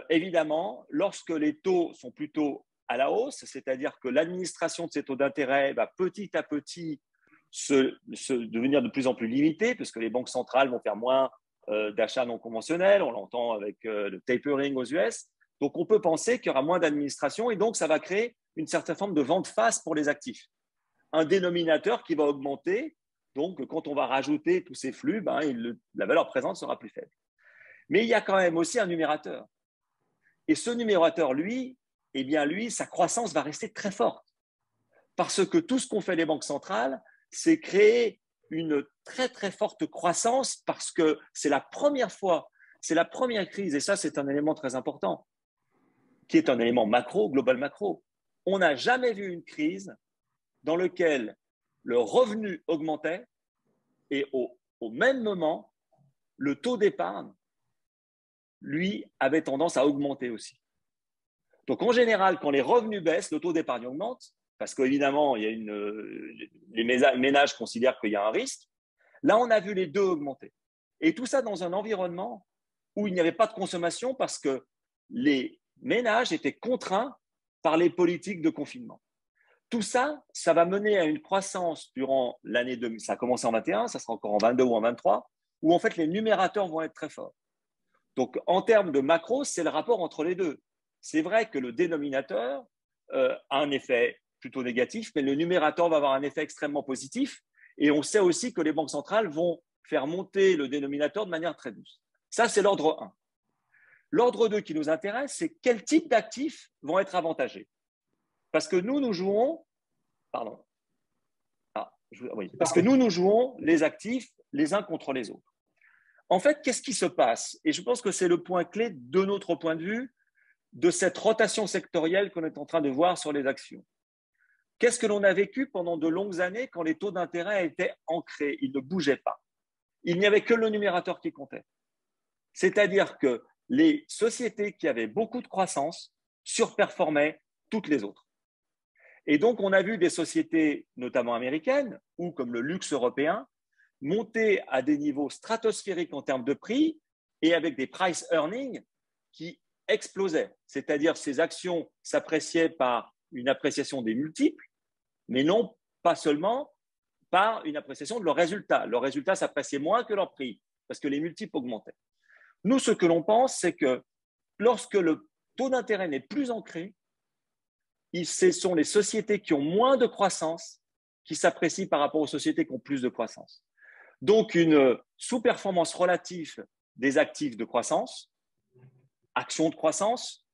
évidemment, lorsque les taux sont plutôt à la hausse, c'est-à-dire que l'administration de ces taux d'intérêt va petit à petit devenir de plus en plus limitée, parce que les banques centrales vont faire moins d'achats non conventionnels, on l'entend avec le tapering aux US. Donc, on peut penser qu'il y aura moins d'administration et donc ça va créer une certaine forme de vente face pour les actifs. Un dénominateur qui va augmenter, donc quand on va rajouter tous ces flux, la valeur présente sera plus faible. Mais il y a quand même aussi un numérateur. Et ce numérateur, lui, sa croissance va rester très forte. Parce que tout ce qu'ont fait les banques centrales, c'est créer une très très forte croissance parce que c'est la première fois, c'est la première crise, et ça c'est un élément très important, qui est un élément macro, global macro. on n'a jamais vu une crise dans laquelle le revenu augmentait et au même moment, le taux d'épargne, lui, avait tendance à augmenter aussi. Donc, en général, quand les revenus baissent, le taux d'épargne augmente, parce qu'évidemment, les ménages considèrent qu'il y a un risque. Là, on a vu les deux augmenter. Et tout ça dans un environnement où il n'y avait pas de consommation parce que les ménages étaient contraints par les politiques de confinement. Tout ça, ça va mener à une croissance durant l'année 2000. Ça a commencé en 21, ça sera encore en 22 ou en 23, où en fait les numérateurs vont être très forts. Donc, en termes de macro, c'est le rapport entre les deux. C'est vrai que le dénominateur a un effet plutôt négatif, mais le numérateur va avoir un effet extrêmement positif. Et on sait aussi que les banques centrales vont faire monter le dénominateur de manière très douce. Ça, c'est l'ordre 1. L'ordre 2 qui nous intéresse, c'est quel type d'actifs vont être avantagés. Parce que nous jouons, nous jouons les actifs les uns contre les autres. En fait, qu'est-ce qui se passe? Et je pense que c'est le point clé de notre point de vue de cette rotation sectorielle qu'on est en train de voir sur les actions. Qu'est-ce que l'on a vécu pendant de longues années quand les taux d'intérêt étaient ancrés? Ils ne bougeaient pas. Il n'y avait que le numérateur qui comptait. C'est-à-dire que les sociétés qui avaient beaucoup de croissance surperformaient toutes les autres. Et donc, on a vu des sociétés, notamment américaines, ou comme le luxe européen, monter à des niveaux stratosphériques en termes de prix et avec des price earnings qui explosaient. C'est-à-dire ces actions s'appréciaient par une appréciation des multiples, mais non pas seulement par une appréciation de leur résultat. Leur résultat s'appréciait moins que leur prix, parce que les multiples augmentaient. Nous, ce que l'on pense, c'est que lorsque le taux d'intérêt n'est plus ancré, ce sont les sociétés qui ont moins de croissance qui s'apprécient par rapport aux sociétés qui ont plus de croissance. Donc, une sous-performance relative des actifs de croissance, actions de croissance,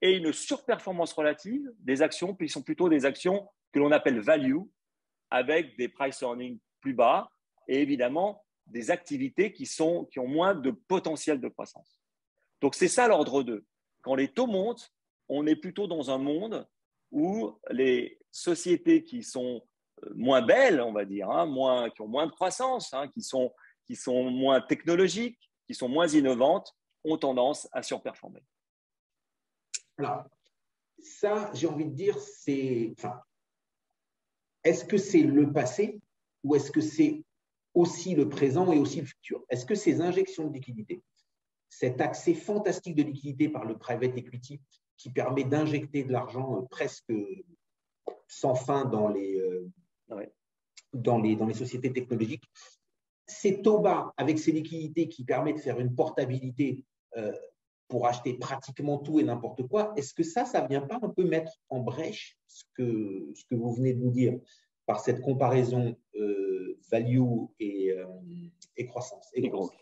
et une surperformance relative des actions qui sont plutôt des actions que l'on appelle value, avec des price earnings plus bas et évidemment des activités qui ont moins de potentiel de croissance. Donc, c'est ça l'ordre 2. Quand les taux montent, on est plutôt dans un monde où les sociétés qui sont moins belles, on va dire, qui ont moins de croissance, qui sont moins technologiques, qui sont moins innovantes, ont tendance à surperformer. Alors, ça, j'ai envie de dire, est-ce que c'est le passé ou est-ce que c'est aussi le présent et aussi le futur? Est-ce que ces injections de liquidité, cet accès fantastique de liquidité par le private equity qui permet d'injecter de l'argent presque sans fin dans les sociétés technologiques, ces taux bas avec ces liquidités qui permettent de faire une portabilité pour acheter pratiquement tout et n'importe quoi, est-ce que ça ne vient pas un peu mettre en brèche ce que vous venez de nous dire par cette comparaison value et croissance et growth?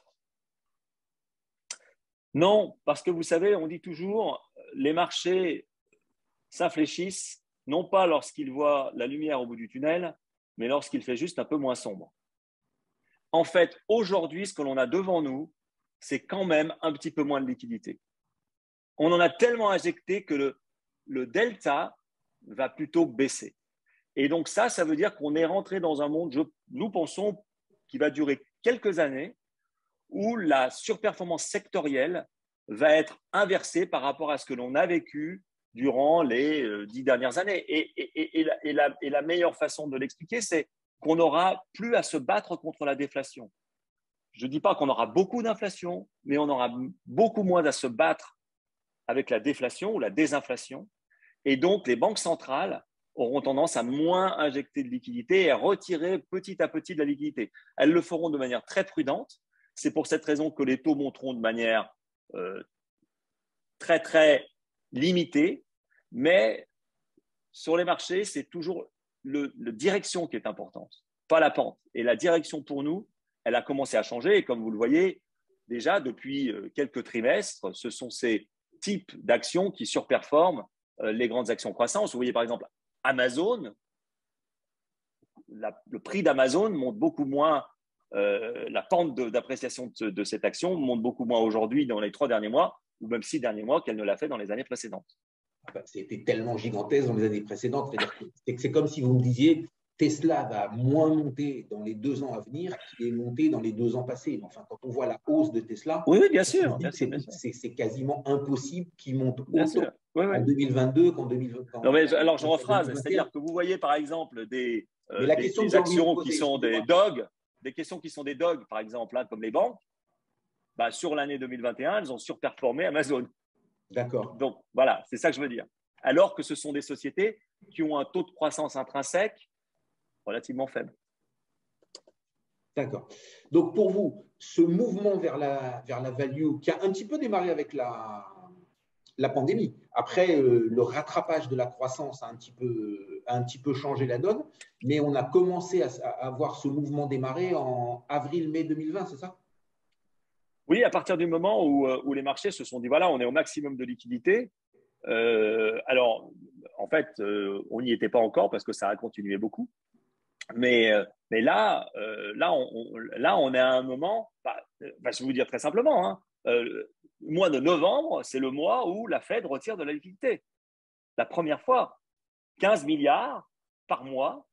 Non, parce que vous savez, on dit toujours, les marchés s'infléchissent, non pas lorsqu'ils voient la lumière au bout du tunnel, mais lorsqu'il fait juste un peu moins sombre. En fait, aujourd'hui, ce que l'on a devant nous, c'est quand même un petit peu moins de liquidité. On en a tellement injecté que le delta va plutôt baisser. Et donc ça veut dire qu'on est rentré dans un monde, nous pensons, qui va durer quelques années, où la surperformance sectorielle va être inversée par rapport à ce que l'on a vécu durant les 10 dernières années. Et la meilleure façon de l'expliquer, c'est qu'on n'aura plus à se battre contre la déflation. Je ne dis pas qu'on aura beaucoup d'inflation, mais on aura beaucoup moins à se battre avec la déflation ou la désinflation. Et donc, les banques centrales auront tendance à moins injecter de liquidité et à retirer petit à petit de la liquidité. Elles le feront de manière très prudente. C'est pour cette raison que les taux monteront de manière très, très limitée. Mais sur les marchés, c'est toujours la direction qui est importante, pas la pente. Et la direction pour nous, elle a commencé à changer. Et comme vous le voyez, déjà depuis quelques trimestres, ce sont ces types d'actions qui surperforment les grandes actions croissance. Vous voyez par exemple Amazon, le prix d'Amazon monte beaucoup moins, la pente d'appréciation de cette action monte beaucoup moins aujourd'hui dans les 3 derniers mois ou même 6 derniers mois qu'elle ne l'a fait dans les années précédentes. c'était tellement gigantesque dans les années précédentes. C'est comme si vous me disiez Tesla va moins monter dans les 2 ans à venir qu'il est monté dans les 2 ans passés. Enfin, quand on voit la hausse de Tesla, oui, bien sûr, c'est quasiment impossible qu'il monte bien autant sûr. Oui, en 2022 qu'en 2020. Non, mais alors je rephrase, c'est-à-dire que vous voyez par exemple des actions qui sont des dogs, des questions qui sont des dogs, par exemple, hein, comme les banques, bah, sur l'année 2021, elles ont surperformé Amazon. D'accord. Donc voilà, c'est ça que je veux dire. Alors que ce sont des sociétés qui ont un taux de croissance intrinsèque relativement faible. D'accord. Donc pour vous, ce mouvement vers la value qui a un petit peu démarré avec la pandémie, après le rattrapage de la croissance a un petit peu changé la donne, mais on a commencé à voir ce mouvement démarrer en avril-mai 2020, c'est ça? Oui, à partir du moment où les marchés se sont dit, voilà, on est au maximum de liquidité. Alors, en fait, on n'y était pas encore parce que ça a continué beaucoup. Mais là, on est à un moment, je vais vous dire très simplement, hein, le mois de novembre, c'est le mois où la Fed retire de la liquidité. La première fois, 15 milliards par mois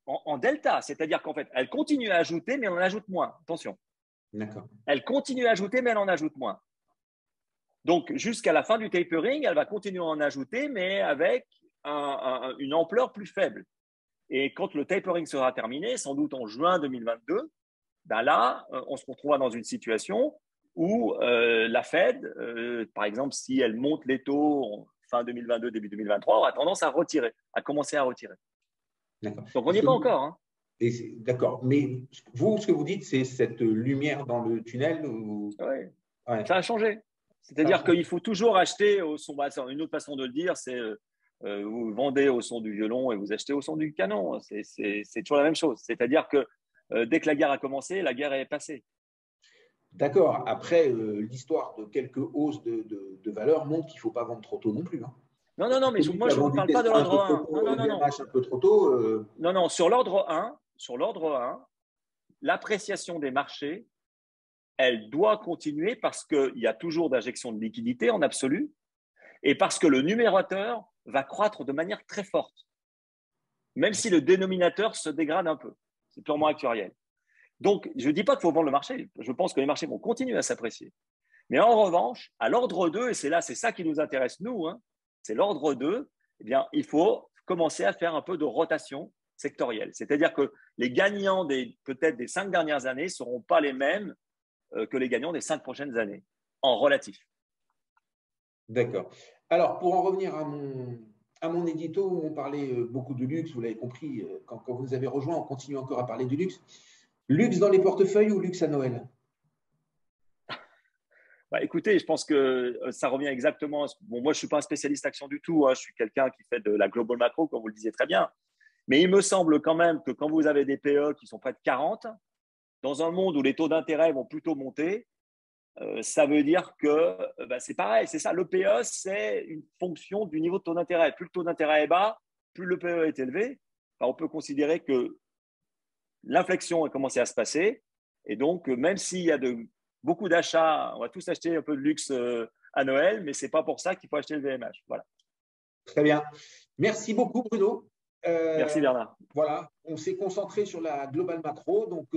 en delta. C'est-à-dire qu'en fait, elle continue à ajouter, mais elle en ajoute moins. Attention. D'accord. Elle continue à ajouter, mais elle en ajoute moins. Donc, jusqu'à la fin du tapering, elle va continuer à en ajouter, mais avec une ampleur plus faible. Et quand le tapering sera terminé, sans doute en juin 2022, ben là, on se retrouvera dans une situation où la Fed, par exemple, si elle monte les taux en fin 2022, début 2023, aura tendance à retirer, à commencer à retirer. D'accord. Donc, on n'y est pas encore. Hein. D'accord. Mais vous, ce que vous dites, c'est cette lumière dans le tunnel ou... Oui, ouais. Ça a changé. C'est-à-dire qu'il faut toujours acheter au son. Une autre façon de le dire, c'est vous vendez au son du violon et vous achetez au son du canon. C'est toujours la même chose. C'est-à-dire que dès que la guerre a commencé, la guerre est passée. D'accord. Après, l'histoire de quelques hausses de valeur montre qu'il ne faut pas vendre trop tôt non plus. Hein. Non, mais moi, je ne vous parle pas de l'ordre 1. Non. Un peu trop tôt. Non, sur l'ordre 1, l'appréciation des marchés, elle doit continuer parce qu'il y a toujours d'injection de liquidité en absolu et parce que le numérateur va croître de manière très forte, même si le dénominateur se dégrade un peu. C'est purement actuariel. Donc, je ne dis pas qu'il faut vendre le marché. Je pense que les marchés vont continuer à s'apprécier. Mais en revanche, à l'ordre 2, et c'est ça qui nous intéresse, nous, hein, c'est l'ordre 2, eh bien, il faut commencer à faire un peu de rotation sectorielle. C'est-à-dire que les gagnants peut-être des 5 dernières années ne seront pas les mêmes que les gagnants des 5 prochaines années, en relatif. D'accord. Alors, pour en revenir à mon édito, où on parlait beaucoup de luxe, vous l'avez compris, quand vous nous avez rejoints, on continue encore à parler du luxe. Luxe dans les portefeuilles ou luxe à Noël? Écoutez, je pense que ça revient exactement. Bon, moi, je ne suis pas un spécialiste action du tout. Hein, je suis quelqu'un qui fait de la global macro, comme vous le disiez très bien. Mais il me semble quand même que quand vous avez des PE qui sont près de 40, dans un monde où les taux d'intérêt vont plutôt monter, ça veut dire que c'est pareil, c'est ça. Le PE, c'est une fonction du niveau de taux d'intérêt. Plus le taux d'intérêt est bas, plus le PE est élevé. On peut considérer que l'inflexion a commencé à se passer. Et donc, même s'il y a beaucoup d'achats, on va tous acheter un peu de luxe à Noël, mais ce n'est pas pour ça qu'il faut acheter le VMH. Voilà. Très bien. Merci beaucoup, Bruno. Merci, Bernard. Voilà, on s'est concentré sur la global macro, donc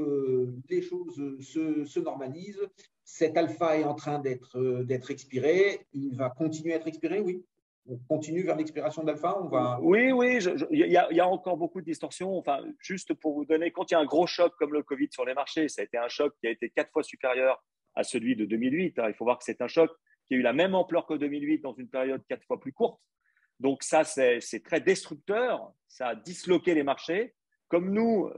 les choses se normalisent. Cet alpha est en train d'être expiré. Il va continuer à être expiré, oui. On continue vers l'expiration d'alpha. Oui, il y a encore beaucoup de distorsions. Enfin, juste pour vous donner, quand il y a un gros choc comme le Covid sur les marchés, ça a été un choc qui a été 4 fois supérieur à celui de 2008. Il faut voir que c'est un choc qui a eu la même ampleur que 2008 dans une période 4 fois plus courte. Donc ça, c'est très destructeur. Ça a disloqué les marchés. Comme nous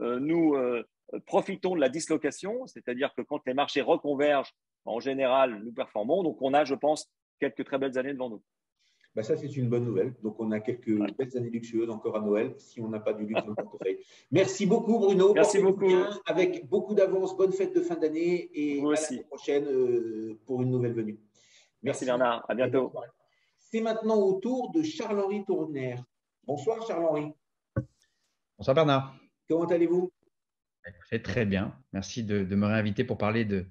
profitons de la dislocation, c'est-à-dire que quand les marchés reconvergent, en général, nous performons. Donc on a, je pense, quelques très belles années devant nous. Ça, c'est une bonne nouvelle. Donc, on a quelques belles années luxueuses encore à Noël, si on n'a pas du luxe dans le portefeuille. Merci beaucoup, Bruno. Merci beaucoup. Bien, avec beaucoup d'avance. Bonne fête de fin d'année et vous à aussi. la semaine prochaine pour une nouvelle venue. Merci Bernard. À bientôt. C'est maintenant au tour de Charles-Henri Tournaire. Bonsoir, Charles-Henri. Bonsoir, Bernard. Comment allez-vous? C'est très bien. Merci de me réinviter pour parler de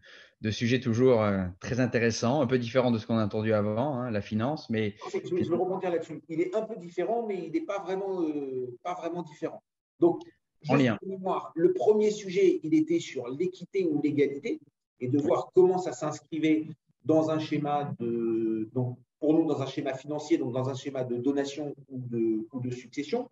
sujets toujours très intéressants, un peu différents de ce qu'on a entendu avant, hein, la finance, mais Je vais rebondir là-dessus. Il est un peu différent, mais il n'est pas vraiment différent. Donc, en juste lien. pour mémoire, le premier sujet, il était sur l'équité ou l'égalité et de voir comment ça s'inscrivait dans un schéma donc pour nous, dans un schéma financier, donc dans un schéma de donation ou de succession.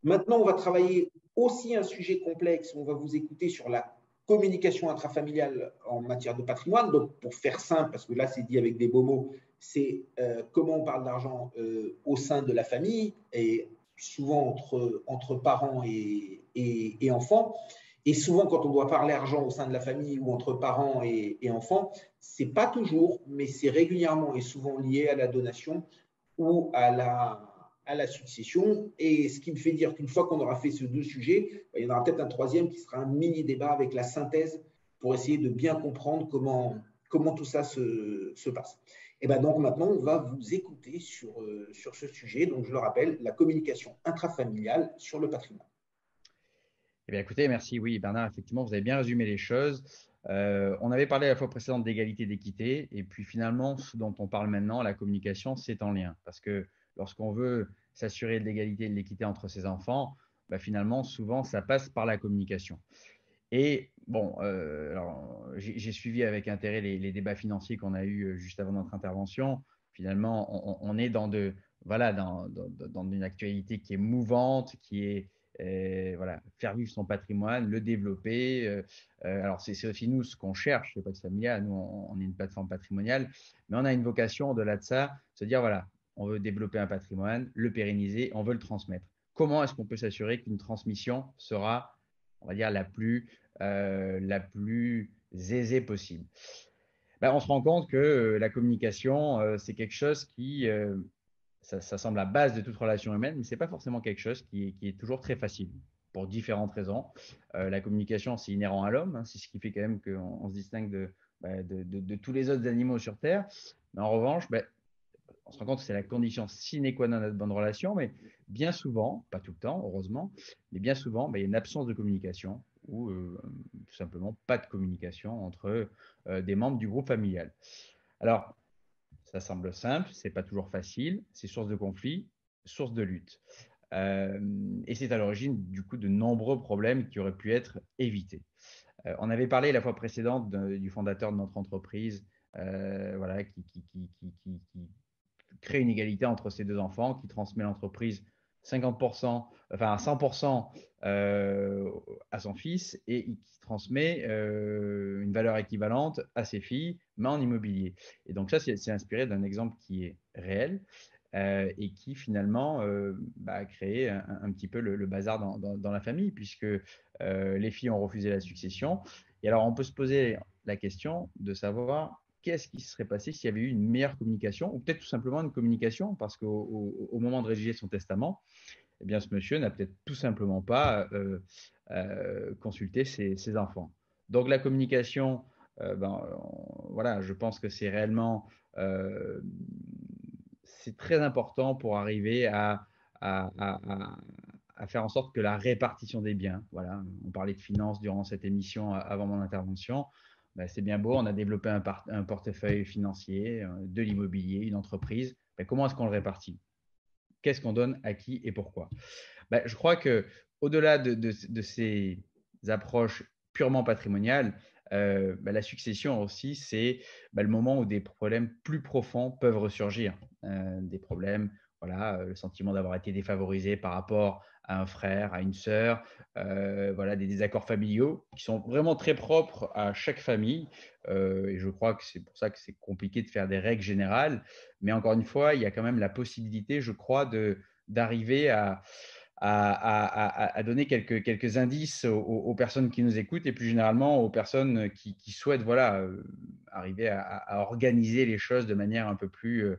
Maintenant, on va travailler aussi un sujet complexe. On va vous écouter sur la communication intrafamiliale en matière de patrimoine. Donc, pour faire simple, parce que là, c'est dit avec des beaux mots, c'est comment on parle d'argent au sein de la famille et souvent entre parents et enfants. Et souvent, quand on doit parler argent au sein de la famille ou entre parents et enfants, c'est pas toujours, mais c'est régulièrement et souvent lié à la donation ou à la succession. Et ce qui me fait dire qu'une fois qu'on aura fait ces deux sujets, il y en aura peut-être un troisième qui sera un mini-débat avec la synthèse pour essayer de bien comprendre comment tout ça se passe. Et bien donc maintenant, on va vous écouter sur ce sujet. Donc je le rappelle, la communication intrafamiliale sur le patrimoine. Eh bien, écoutez, merci. Oui, Bernard, effectivement, vous avez bien résumé les choses. On avait parlé la fois précédente d'égalité, d'équité, et puis finalement, ce dont on parle maintenant, la communication, c'est en lien. Parce que lorsqu'on veut s'assurer de l'égalité et de l'équité entre ses enfants, bah, finalement, souvent, ça passe par la communication. Et bon, j'ai suivi avec intérêt les débats financiers qu'on a eus juste avant notre intervention. Finalement, on est voilà, dans une actualité qui est mouvante, qui est voilà, faire vivre son patrimoine, le développer. Alors, c'est aussi nous ce qu'on cherche, le Pax Familial. Nous, on est une plateforme patrimoniale, mais on a une vocation au-delà de ça, se dire voilà, on veut développer un patrimoine, le pérenniser, on veut le transmettre. Comment est-ce qu'on peut s'assurer qu'une transmission sera, on va dire, la plus aisée possible? Ben, on se rend compte que la communication, c'est quelque chose qui, ça semble la base de toute relation humaine, mais ce n'est pas forcément quelque chose qui est toujours très facile pour différentes raisons. La communication, c'est inhérent à l'homme, hein, c'est ce qui fait quand même qu'on se distingue de tous les autres animaux sur Terre. Mais en revanche, on se rend compte que c'est la condition sine qua non de notre bonne relation, mais bien souvent, pas tout le temps, heureusement, mais bien souvent, il y a une absence de communication ou tout simplement pas de communication entre des membres du groupe familial. Alors, ça semble simple, c'est pas toujours facile, c'est source de conflit, source de lutte. Et c'est à l'origine du coup de nombreux problèmes qui auraient pu être évités. On avait parlé la fois précédente du fondateur de notre entreprise, voilà, qui crée une égalité entre ses deux enfants, qui transmet l'entreprise 50%, enfin à 100% à son fils et qui transmet une valeur équivalente à ses filles, mais en immobilier. Et donc ça, c'est inspiré d'un exemple qui est réel et qui finalement a créé un petit peu le bazar dans la famille, puisque les filles ont refusé la succession. Et alors, on peut se poser la question de savoir qu'est-ce qui se serait passé s'il y avait eu une meilleure communication, ou peut-être tout simplement une communication, parce qu'au moment de rédiger son testament, eh bien, ce monsieur n'a peut-être tout simplement pas consulté ses enfants. Donc, la communication, voilà, je pense que c'est réellement c'est très important pour arriver à faire en sorte que la répartition des biens, voilà, on parlait de finances durant cette émission avant mon intervention, c'est bien beau, on a développé un portefeuille financier, de l'immobilier, une entreprise, comment est-ce qu'on le répartit? Qu'est-ce qu'on donne à qui et pourquoi? Je crois qu'au-delà de ces approches purement patrimoniales, la succession aussi, c'est le moment où des problèmes plus profonds peuvent ressurgir. Des problèmes, voilà, le sentiment d'avoir été défavorisé par rapport à un frère, à une sœur, voilà, des désaccords familiaux qui sont vraiment très propres à chaque famille. Et je crois que c'est pour ça que c'est compliqué de faire des règles générales. Mais encore une fois, il y a quand même la possibilité, je crois, d'arriver à donner quelques indices aux personnes qui nous écoutent et plus généralement aux personnes qui souhaitent voilà, arriver à organiser les choses de manière un peu plus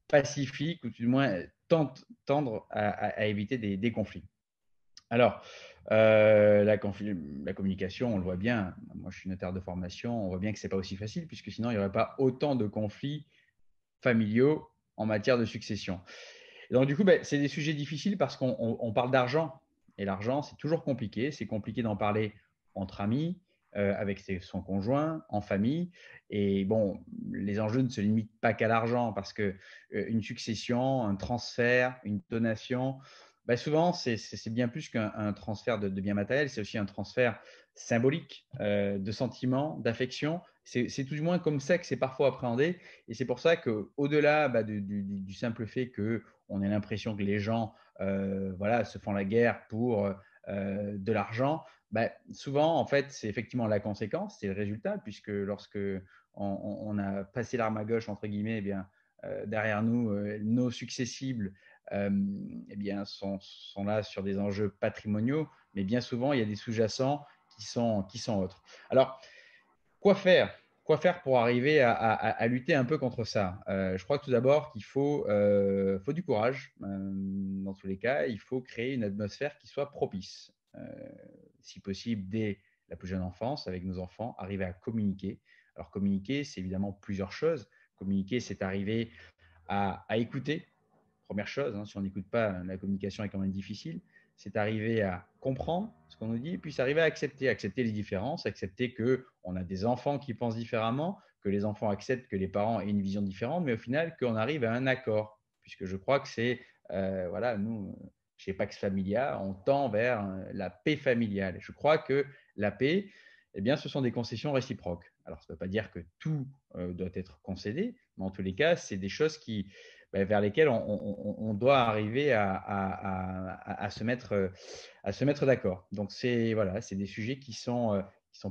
pacifique ou du moins tendre à éviter des conflits. Alors, la communication, on le voit bien, moi je suis notaire de formation, on voit bien que ce n'est pas aussi facile puisque sinon il n'y aurait pas autant de conflits familiaux en matière de succession. Et donc, du coup, c'est des sujets difficiles parce qu'on parle d'argent. Et l'argent, c'est toujours compliqué. C'est compliqué d'en parler entre amis, avec son conjoint, en famille. Et bon, les enjeux ne se limitent pas qu'à l'argent parce qu'une succession, un transfert, une donation, ben souvent, c'est bien plus qu'un transfert de biens matériels, c'est aussi un transfert symbolique de sentiments, d'affection. C'est tout du moins comme ça que c'est parfois appréhendé. Et c'est pour ça qu'au-delà du simple fait qu'on ait l'impression que les gens voilà, se font la guerre pour de l'argent, souvent, en fait, c'est effectivement la conséquence, c'est le résultat, puisque lorsque on a passé l'arme à gauche, entre guillemets, eh bien, derrière nous, nos successibles eh bien, sont là sur des enjeux patrimoniaux, mais bien souvent, il y a des sous-jacents qui sont autres. Alors, quoi faire pour arriver à lutter un peu contre ça? Je crois que tout d'abord qu'il faut du courage. Dans tous les cas, il faut créer une atmosphère qui soit propice. Si possible, dès la plus jeune enfance, avec nos enfants, arriver à communiquer. Alors, communiquer, c'est évidemment plusieurs choses. Communiquer, c'est arriver à écouter. Première chose, hein, si on n'écoute pas, la communication est quand même difficile. C'est arriver à comprendre ce qu'on nous dit, et puis c'est arriver à accepter les différences, accepter qu'on a des enfants qui pensent différemment, que les enfants acceptent que les parents aient une vision différente, mais au final, qu'on arrive à un accord. Puisque je crois que c'est, voilà, nous, chez Pax Familia, on tend vers la paix familiale. Je crois que la paix, eh bien, ce sont des concessions réciproques. Alors, ça ne veut pas dire que tout doit être concédé, mais en tous les cas, c'est des choses vers lesquelles on doit arriver à se mettre d'accord. Donc, voilà, c'est des sujets qui sont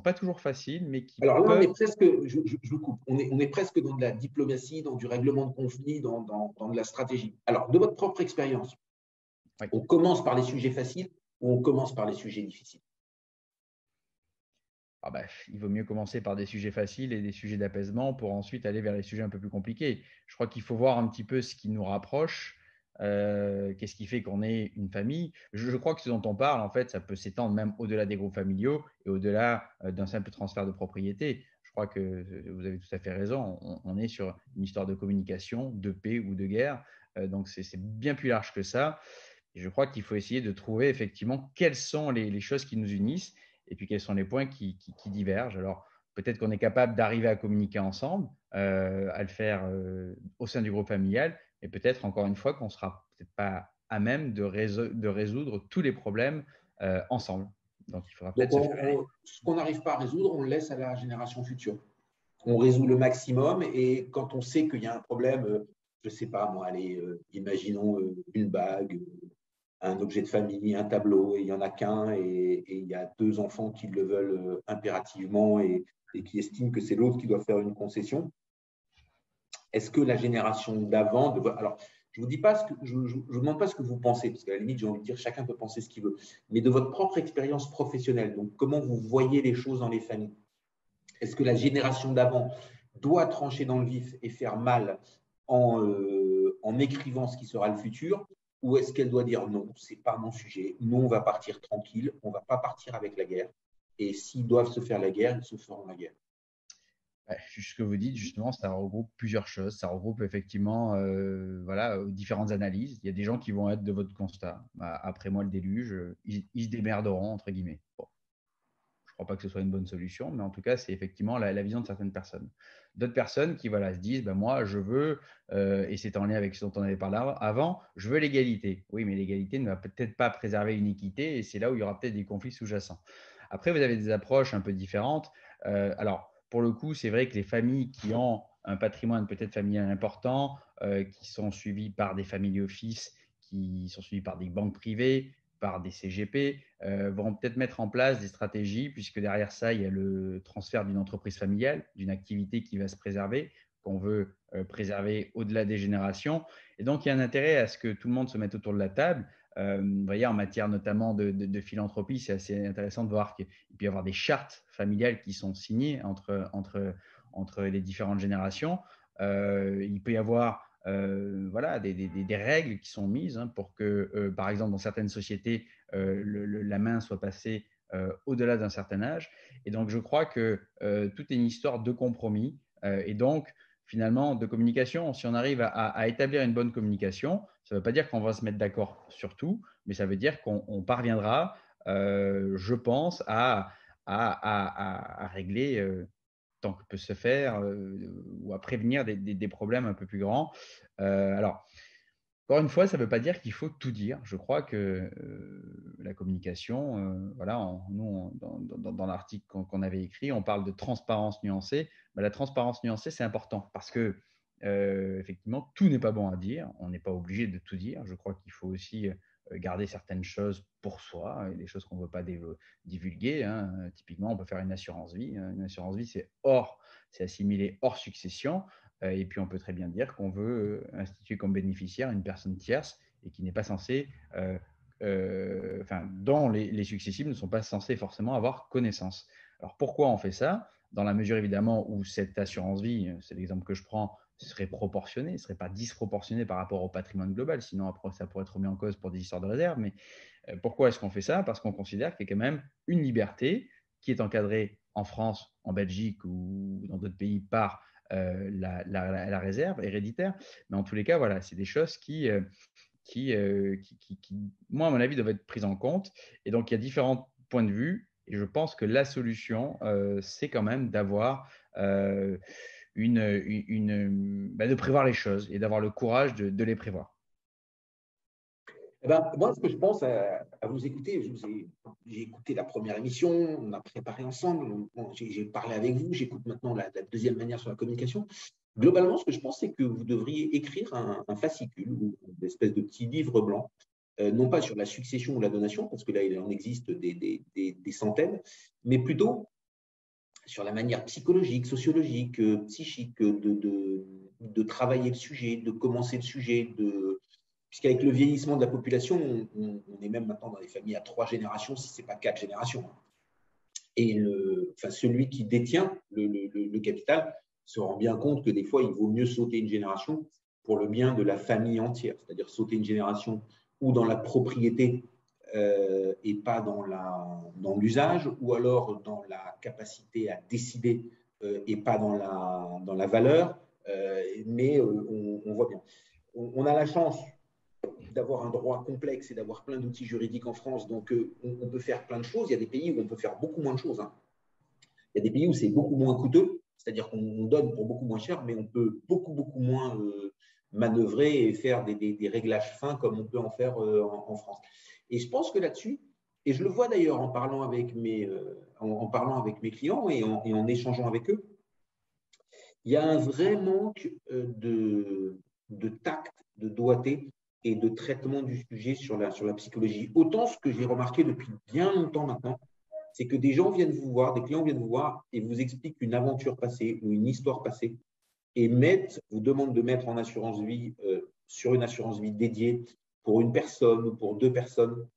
pas toujours faciles, mais qui Alors là, peuvent… on est presque, je coupe, on est presque dans de la diplomatie, dans du règlement de conflit, dans de la stratégie. Alors, de votre propre expérience, Oui. on commence par les sujets faciles ou on commence par les sujets difficiles? Il vaut mieux commencer par des sujets faciles et des sujets d'apaisement pour ensuite aller vers les sujets un peu plus compliqués. Je crois qu'il faut voir un petit peu ce qui nous rapproche, qu'est-ce qui fait qu'on est une famille. Je crois que ce dont on parle, en fait, ça peut s'étendre même au-delà des groupes familiaux et au-delà d'un simple transfert de propriété. Je crois que vous avez tout à fait raison. On est sur une histoire de communication, de paix ou de guerre. Donc, c'est bien plus large que ça. Et je crois qu'il faut essayer de trouver effectivement quelles sont les choses qui nous unissent et puis quels sont les points qui divergent. Alors, peut-être qu'on est capable d'arriver à communiquer ensemble, à le faire au sein du groupe familial, et peut-être, encore une fois, qu'on ne sera peut-être pas à même de résoudre tous les problèmes ensemble. Donc, il faudra Donc, peut-être se faire… ce qu'on n'arrive pas à résoudre, on le laisse à la génération future. On résout le maximum et quand on sait qu'il y a un problème, je ne sais pas moi, allez, imaginons une bague, un objet de famille, un tableau, et il n'y en a qu'un, et il y a deux enfants qui le veulent impérativement et qui estiment que c'est l'autre qui doit faire une concession. Est-ce que la génération d'avant… Alors, je ne vous dis pas je demande pas ce que vous pensez, parce qu'à la limite, j'ai envie de dire chacun peut penser ce qu'il veut, mais de votre propre expérience professionnelle, donc comment vous voyez les choses dans les familles? Est-ce que la génération d'avant doit trancher dans le vif et faire mal en écrivant ce qui sera le futur, ou est-ce qu'elle doit dire non, ce n'est pas mon sujet, nous on va partir tranquille, on ne va pas partir avec la guerre, et s'ils doivent se faire la guerre, ils se feront la guerre? Ce que vous dites, justement, ça regroupe plusieurs choses. Ça regroupe effectivement voilà, différentes analyses. Il y a des gens qui vont être de votre constat. Après moi, le déluge, ils se démerderont, entre guillemets. Bon, je ne crois pas que ce soit une bonne solution, mais en tout cas, c'est effectivement la vision de certaines personnes. D'autres personnes qui voilà, se disent moi, je veux, et c'est en lien avec ce dont on avait parlé avant, je veux l'égalité. Oui, mais l'égalité ne va peut-être pas préserver une équité, et c'est là où il y aura peut-être des conflits sous-jacents. Après, vous avez des approches un peu différentes. Alors, pour le coup, c'est vrai que les familles qui ont un patrimoine peut-être familial important, qui sont suivies par des family office, qui sont suivies par des banques privées, par des CGP, vont peut-être mettre en place des stratégies, puisque derrière ça, il y a le transfert d'une entreprise familiale, d'une activité qui va se préserver, qu'on veut préserver au-delà des générations. Et donc, il y a un intérêt à ce que tout le monde se mette autour de la table. Vous voyez, en matière notamment de philanthropie, c'est assez intéressant de voir qu'il peut y avoir des chartes familiales qui sont signées entre les différentes générations. Il peut y avoir voilà, des règles qui sont mises pour que, par exemple, dans certaines sociétés, la main soit passée au-delà d'un certain âge. Et donc, je crois que tout est une histoire de compromis et donc, finalement, de communication. Si on arrive à établir une bonne communication, ça ne veut pas dire qu'on va se mettre d'accord sur tout, mais ça veut dire qu'on parviendra, je pense, à à régler tant que peut se faire ou à prévenir des problèmes un peu plus grands. Alors, encore une fois, ça ne veut pas dire qu'il faut tout dire. Je crois que la communication, voilà, dans l'article qu'on avait écrit, on parle de transparence nuancée. La transparence nuancée, c'est important parce que effectivement, tout n'est pas bon à dire. On n'est pas obligé de tout dire. Je crois qu'il faut aussi garder certaines choses pour soi, et des choses qu'on ne veut pas divulguer. Hein. Typiquement, on peut faire une assurance vie. Une assurance vie, c'est assimilé hors succession. Et puis, on peut très bien dire qu'on veut instituer comme bénéficiaire une personne tierce et qui n'est pas censée, dont les successibles ne sont pas censés forcément avoir connaissance. Alors, pourquoi on fait ça? Dans la mesure, évidemment, où cette assurance vie, c'est l'exemple que je prends, serait proportionné, ne serait pas disproportionné par rapport au patrimoine global, sinon après ça pourrait être remis en cause pour des histoires de réserve. Mais pourquoi est-ce qu'on fait ça? Parce qu'on considère qu'il y a quand même une liberté qui est encadrée en France, en Belgique ou dans d'autres pays par la réserve héréditaire. Mais en tous les cas, voilà, c'est des choses qui, moi, à mon avis, doivent être prises en compte. Et donc, il y a différents points de vue. Et je pense que la solution, c'est quand même d'avoir de prévoir les choses et d'avoir le courage de les prévoir. Eh ben, moi, ce que je pense à vous écouter, j'ai écouté la première émission, on a préparé ensemble, j'ai parlé avec vous, j'écoute maintenant la deuxième manière sur la communication. Globalement, ce que je pense, c'est que vous devriez écrire un fascicule ou une espèce de petit livre blanc, non pas sur la succession ou la donation, parce que là, il en existe des centaines, mais plutôt sur la manière psychologique, sociologique, psychique de travailler le sujet, de commencer le sujet, puisqu'avec le vieillissement de la population, on est même maintenant dans des familles à 3 générations, si ce n'est pas 4 générations. Et celui qui détient le capital se rend bien compte que des fois, il vaut mieux sauter une génération pour le bien de la famille entière, c'est-à-dire sauter une génération ou dans la propriété et pas dans l'usage, ou alors dans la capacité à décider et pas dans la valeur. Mais on voit bien. On a la chance d'avoir un droit complexe et d'avoir plein d'outils juridiques en France. Donc, on peut faire plein de choses. Il y a des pays où on peut faire beaucoup moins de choses. Hein. Il y a des pays où c'est beaucoup moins coûteux, c'est-à-dire qu'on donne pour beaucoup moins cher, mais on peut beaucoup moins manœuvrer et faire des réglages fins comme on peut en faire en France. Et je pense que là-dessus, et je le vois d'ailleurs en parlant avec mes clients et en échangeant avec eux, il y a un vrai manque de tact, de doigté et de traitement du sujet sur la psychologie. Autant ce que j'ai remarqué depuis bien longtemps maintenant, c'est que des gens viennent vous voir, des clients viennent vous voir et vous expliquent une aventure passée ou une histoire passée et vous demandent de mettre en assurance vie, sur une assurance vie dédiée pour une personne ou pour 2 personnes,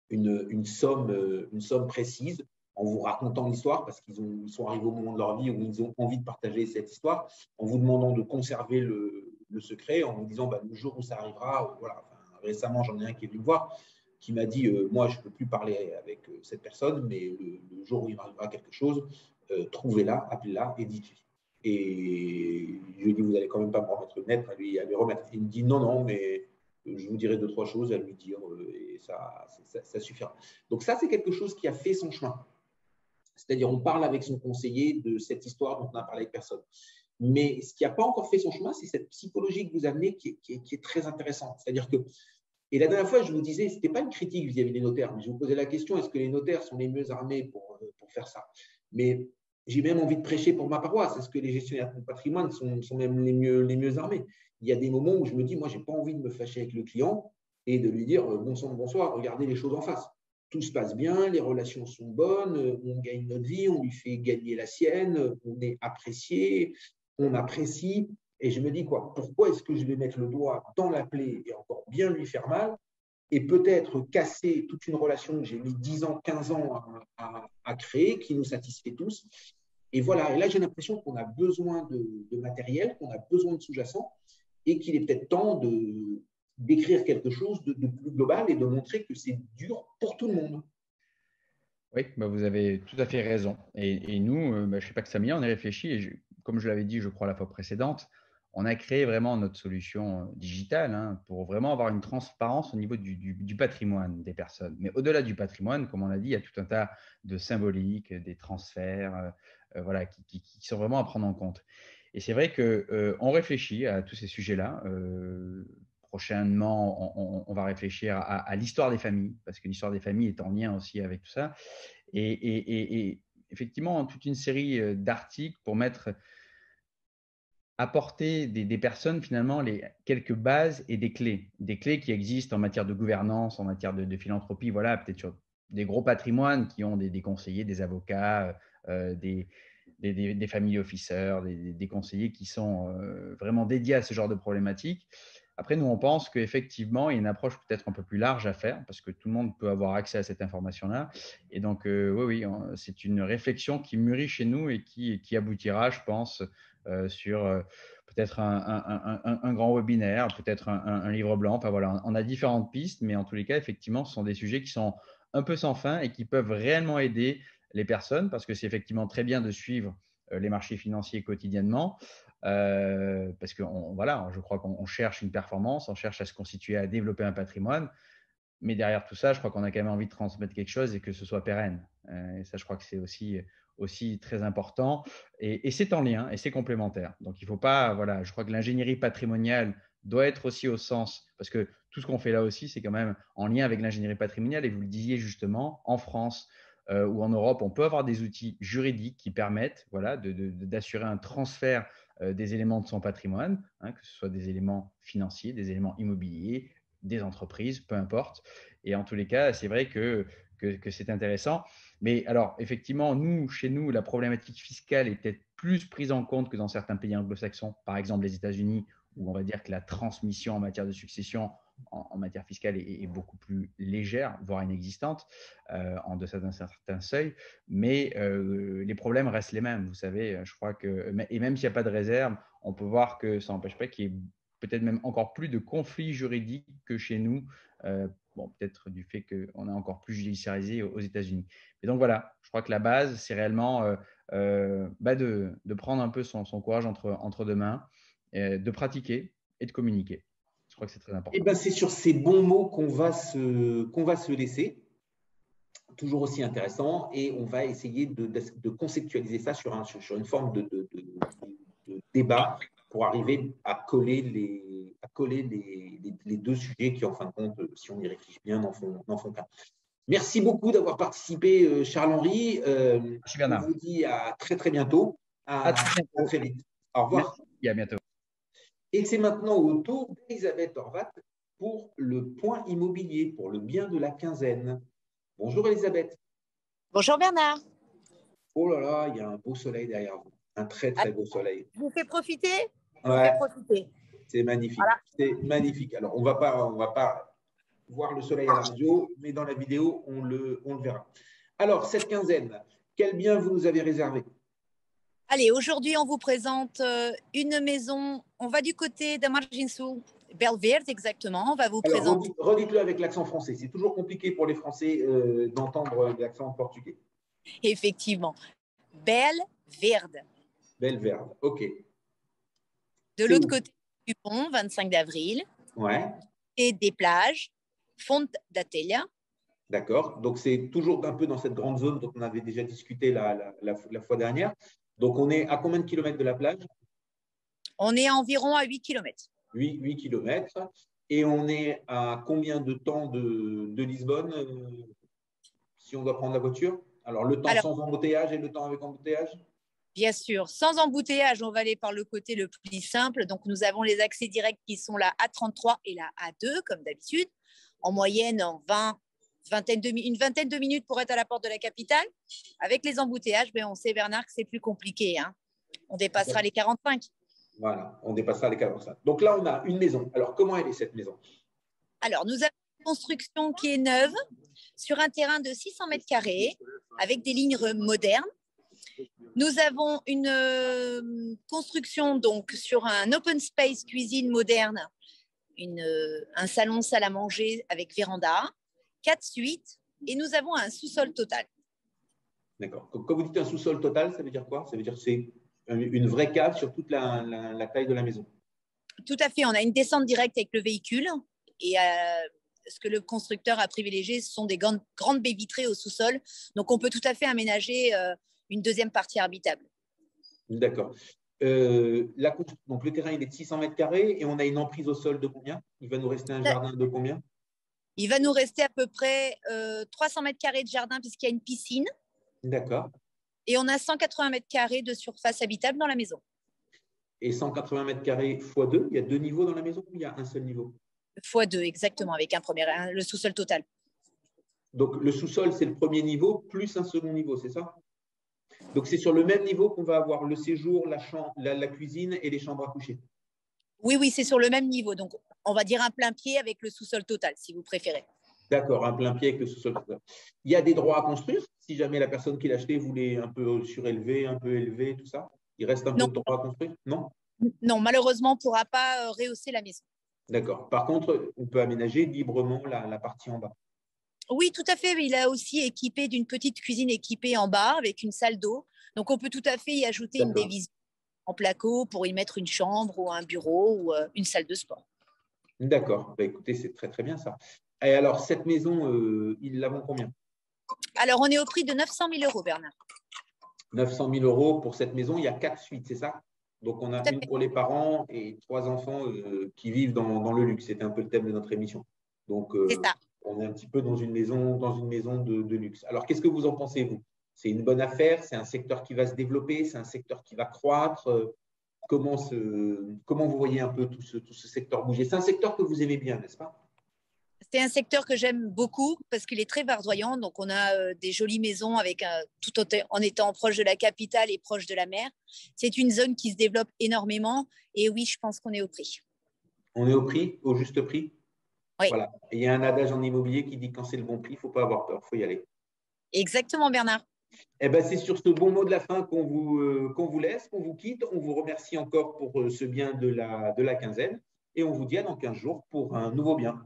une somme précise en vous racontant l'histoire parce qu'ils sont arrivés au moment de leur vie où ils ont envie de partager cette histoire, en vous demandant de conserver le secret, en vous disant le jour où ça arrivera, voilà. Récemment, j'en ai un qui est venu me voir, qui m'a dit moi, je ne peux plus parler avec cette personne, mais le jour où il m'arrivera quelque chose, trouvez-la, appelez-la et dites-lui. Et je lui ai dit, vous n'allez quand même pas me remettre une lettre à lui remettre. Il me dit non, mais je vous dirai 2-3 choses à lui dire et ça suffira. Donc ça, c'est quelque chose qui a fait son chemin. C'est-à-dire, on parle avec son conseiller de cette histoire dont on n'a parlé avec personne. Mais ce qui n'a pas encore fait son chemin, c'est cette psychologie que vous amenez qui est très intéressante. C'est-à-dire que, et la dernière fois, je vous disais, ce n'était pas une critique vis-à-vis des notaires, mais je vous posais la question, est-ce que les notaires sont les mieux armés pour faire ça? Mais j'ai même envie de prêcher pour ma paroisse. Est-ce que les gestionnaires de patrimoine sont même les mieux armés? Il y a des moments où je me dis, moi, je n'ai pas envie de me fâcher avec le client et de lui dire, bon sang, bonsoir, regardez les choses en face. Tout se passe bien, les relations sont bonnes, on gagne notre vie, on lui fait gagner la sienne, on est apprécié, on apprécie. Et je me dis, pourquoi est-ce que je vais mettre le doigt dans la plaie et encore bien lui faire mal et peut-être casser toute une relation que j'ai mis 10 ans, 15 ans à créer, qui nous satisfait tous. Et voilà, et là j'ai l'impression qu'on a besoin de matériel, qu'on a besoin de sous-jacent et qu'il est peut-être temps d'écrire quelque chose de plus global et de montrer que c'est dur pour tout le monde. Oui, vous avez tout à fait raison. Et nous, je ne sais pas que Samia, on y réfléchit, et comme je l'avais dit, je crois, la fois précédente, on a créé vraiment notre solution digitale hein, pour vraiment avoir une transparence au niveau du patrimoine des personnes. Mais au-delà du patrimoine, comme on l'a dit, il y a tout un tas de symboliques, des transferts voilà, qui sont vraiment à prendre en compte. Et c'est vrai qu'on réfléchit à tous ces sujets-là. Prochainement, on va réfléchir à l'histoire des familles, parce que l'histoire des familles est en lien aussi avec tout ça. Et effectivement, toute une série d'articles pour apporter des personnes finalement quelques bases et des clés qui existent en matière de gouvernance, en matière de philanthropie, voilà, peut-être sur des gros patrimoines qui ont des conseillers, des avocats, des family officers, des conseillers qui sont vraiment dédiés à ce genre de problématiques. Après, nous, on pense qu'effectivement, il y a une approche peut-être un peu plus large à faire parce que tout le monde peut avoir accès à cette information-là. Et donc, oui, c'est une réflexion qui mûrit chez nous et qui aboutira, je pense, sur peut-être un grand webinaire, peut-être un livre blanc. Enfin, voilà, on a différentes pistes, mais en tous les cas, effectivement, ce sont des sujets qui sont un peu sans fin et qui peuvent réellement aider les personnes parce que c'est effectivement très bien de suivre les marchés financiers quotidiennement. Parce que voilà, je crois qu'on cherche une performance, on cherche à se constituer, à développer un patrimoine. Mais derrière tout ça, je crois qu'on a quand même envie de transmettre quelque chose et que ce soit pérenne. Et ça, je crois que c'est aussi très important. Et c'est en lien et c'est complémentaire. Donc, il ne faut pas, voilà, je crois que l'ingénierie patrimoniale doit être aussi au sens, parce que tout ce qu'on fait là aussi, c'est quand même en lien avec l'ingénierie patrimoniale. Et vous le disiez justement, en France ou en Europe, on peut avoir des outils juridiques qui permettent voilà, d'assurer un transfert des éléments de son patrimoine, hein, que ce soit des éléments financiers, des éléments immobiliers, des entreprises, peu importe. Et en tous les cas, c'est vrai que c'est intéressant. Mais alors, effectivement, chez nous, la problématique fiscale est peut-être plus prise en compte que dans certains pays anglo-saxons, par exemple les États-Unis, où on va dire que la transmission en matière de succession, en matière fiscale, est beaucoup plus légère, voire inexistante, en deçà d'un certain seuil. Mais les problèmes restent les mêmes, vous savez. Je crois que, et même s'il n'y a pas de réserve, on peut voir que ça n'empêche pas qu'il y ait peut-être même encore plus de conflits juridiques que chez nous, peut-être du fait qu'on est encore plus judiciarisé aux États-Unis. Et donc voilà, je crois que la base, c'est réellement de prendre un peu son courage entre deux mains, de pratiquer et de communiquer. Je crois que c'est très important. Et ben, c'est sur ces bons mots qu'on va se laisser. Toujours aussi intéressant, et on va essayer de conceptualiser ça sur une forme de débat pour arriver à coller les deux sujets qui, en fin de compte, si on y réfléchit bien, n'en font qu'un. Merci beaucoup d'avoir participé, Charles-Henri. Merci Bernard. On vous dit à très très bientôt. À très vite. Au revoir. Merci, à bientôt. Et c'est maintenant au tour d'Elisabeth Horvat pour le point immobilier, pour le bien de la quinzaine. Bonjour Elisabeth. Bonjour Bernard. Oh là là, il y a un beau soleil derrière vous. Un très très beau soleil. Je vous fais profiter. Ouais, c'est magnifique. Voilà. C'est magnifique. Alors, on va pas voir le soleil à la radio, mais dans la vidéo, on le verra. Alors, cette quinzaine, quel bien vous nous avez réservé? Allez, aujourd'hui, on vous présente une maison. On va du côté d'Amarginsu, Belverde exactement. On va vous présenter. Redites-le avec l'accent français. C'est toujours compliqué pour les Français d'entendre l'accent portugais. Effectivement. Belverde. Belverde, ok. De l'autre côté du pont, 25 d'avril. Ouais. Et des plages, Fonte da Telha. D'accord. Donc, c'est toujours un peu dans cette grande zone dont on avait déjà discuté la fois dernière. Donc, on est à combien de kilomètres de la plage? On est environ à 8 kilomètres. 8 kilomètres. Et on est à combien de temps de Lisbonne si on doit prendre la voiture? Alors, le temps sans embouteillage et le temps avec embouteillage? Bien sûr, sans embouteillage, on va aller par le côté le plus simple. Donc, nous avons les accès directs qui sont la A33 et la A2, comme d'habitude. En moyenne, en une vingtaine de minutes pour être à la porte de la capitale. Avec les embouteillages, on sait, Bernard, que c'est plus compliqué. Hein. On dépassera les 45. Voilà, on dépassera les 45. Donc là, on a une maison. Alors, comment elle est cette maison? Alors, nous avons une construction qui est neuve sur un terrain de 600 mètres carrés avec des lignes modernes. Nous avons une construction donc sur un open space cuisine moderne, un salon salle à manger avec véranda, 4 suites et nous avons un sous-sol total. D'accord. Quand vous dites un sous-sol total, ça veut dire quoi? Ça veut dire que c'est une vraie cave sur toute la taille de la maison. Tout à fait. On a une descente directe avec le véhicule. Et ce que le constructeur a privilégié, ce sont des grandes baies vitrées au sous-sol. Donc, on peut tout à fait aménager une deuxième partie habitable. D'accord. Donc, le terrain, il est de 600 mètres carrés et on a une emprise au sol de combien? Il va nous rester un jardin de combien? Il va nous rester à peu près 300 mètres carrés de jardin puisqu'il y a une piscine. D'accord. Et on a 180 mètres carrés de surface habitable dans la maison. Et 180 mètres carrés x 2, il y a 2 niveaux dans la maison ou il y a un seul niveau? x2, exactement, avec le sous-sol total. Donc, le sous-sol, c'est le premier niveau plus un second niveau, c'est ça? Donc, c'est sur le même niveau qu'on va avoir le séjour, la cuisine et les chambres à coucher? Oui, c'est sur le même niveau. Donc, on va dire un plein pied avec le sous-sol total, si vous préférez. D'accord, un plein pied avec le sous-sol total. Il y a des droits à construire si jamais la personne qui l'a acheté voulait un peu surélever, un peu élever, tout ça? Il reste un peu de droit à construire? Non? Non, malheureusement, on ne pourra pas rehausser la maison. D'accord. Par contre, on peut aménager librement la partie en bas. Oui, tout à fait. Il a aussi équipé d'une petite cuisine équipée en bas avec une salle d'eau. Donc, on peut tout à fait y ajouter une division en placo pour y mettre une chambre ou un bureau ou une salle de sport. D'accord. Bah, écoutez, c'est très, très bien ça. Et alors, cette maison, il la vend combien? Alors, on est au prix de 900 000 euros, Bernard. 900 000 euros pour cette maison. Il y a 4 suites, c'est ça? Donc, on a une pour les parents et 3 enfants qui vivent dans le luxe. C'était un peu le thème de notre émission. Donc, c'est ça. On est un petit peu dans une maison de luxe. Alors, qu'est-ce que vous en pensez, vous? C'est une bonne affaire? C'est un secteur qui va se développer? C'est un secteur qui va croître? Comment vous voyez un peu tout ce secteur bouger? C'est un secteur que vous aimez bien, n'est-ce pas? C'est un secteur que j'aime beaucoup parce qu'il est très verdoyant. Donc, on a des jolies maisons tout en étant proche de la capitale et proche de la mer. C'est une zone qui se développe énormément. Et oui, je pense qu'on est au prix. On est au prix, au juste prix? Oui. Voilà. Et il y a un adage en immobilier qui dit que quand c'est le bon prix, il ne faut pas avoir peur, il faut y aller. Exactement, Bernard. Eh ben, c'est sur ce bon mot de la fin qu'on vous laisse, qu'on vous quitte. On vous remercie encore pour ce bien de la quinzaine. Et on vous dit à dans 15 jours pour un nouveau bien.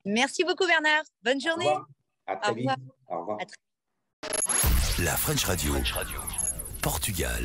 Merci beaucoup, Bernard. Bonne journée. Au revoir. À très vite. Au revoir. La French Radio. Portugal.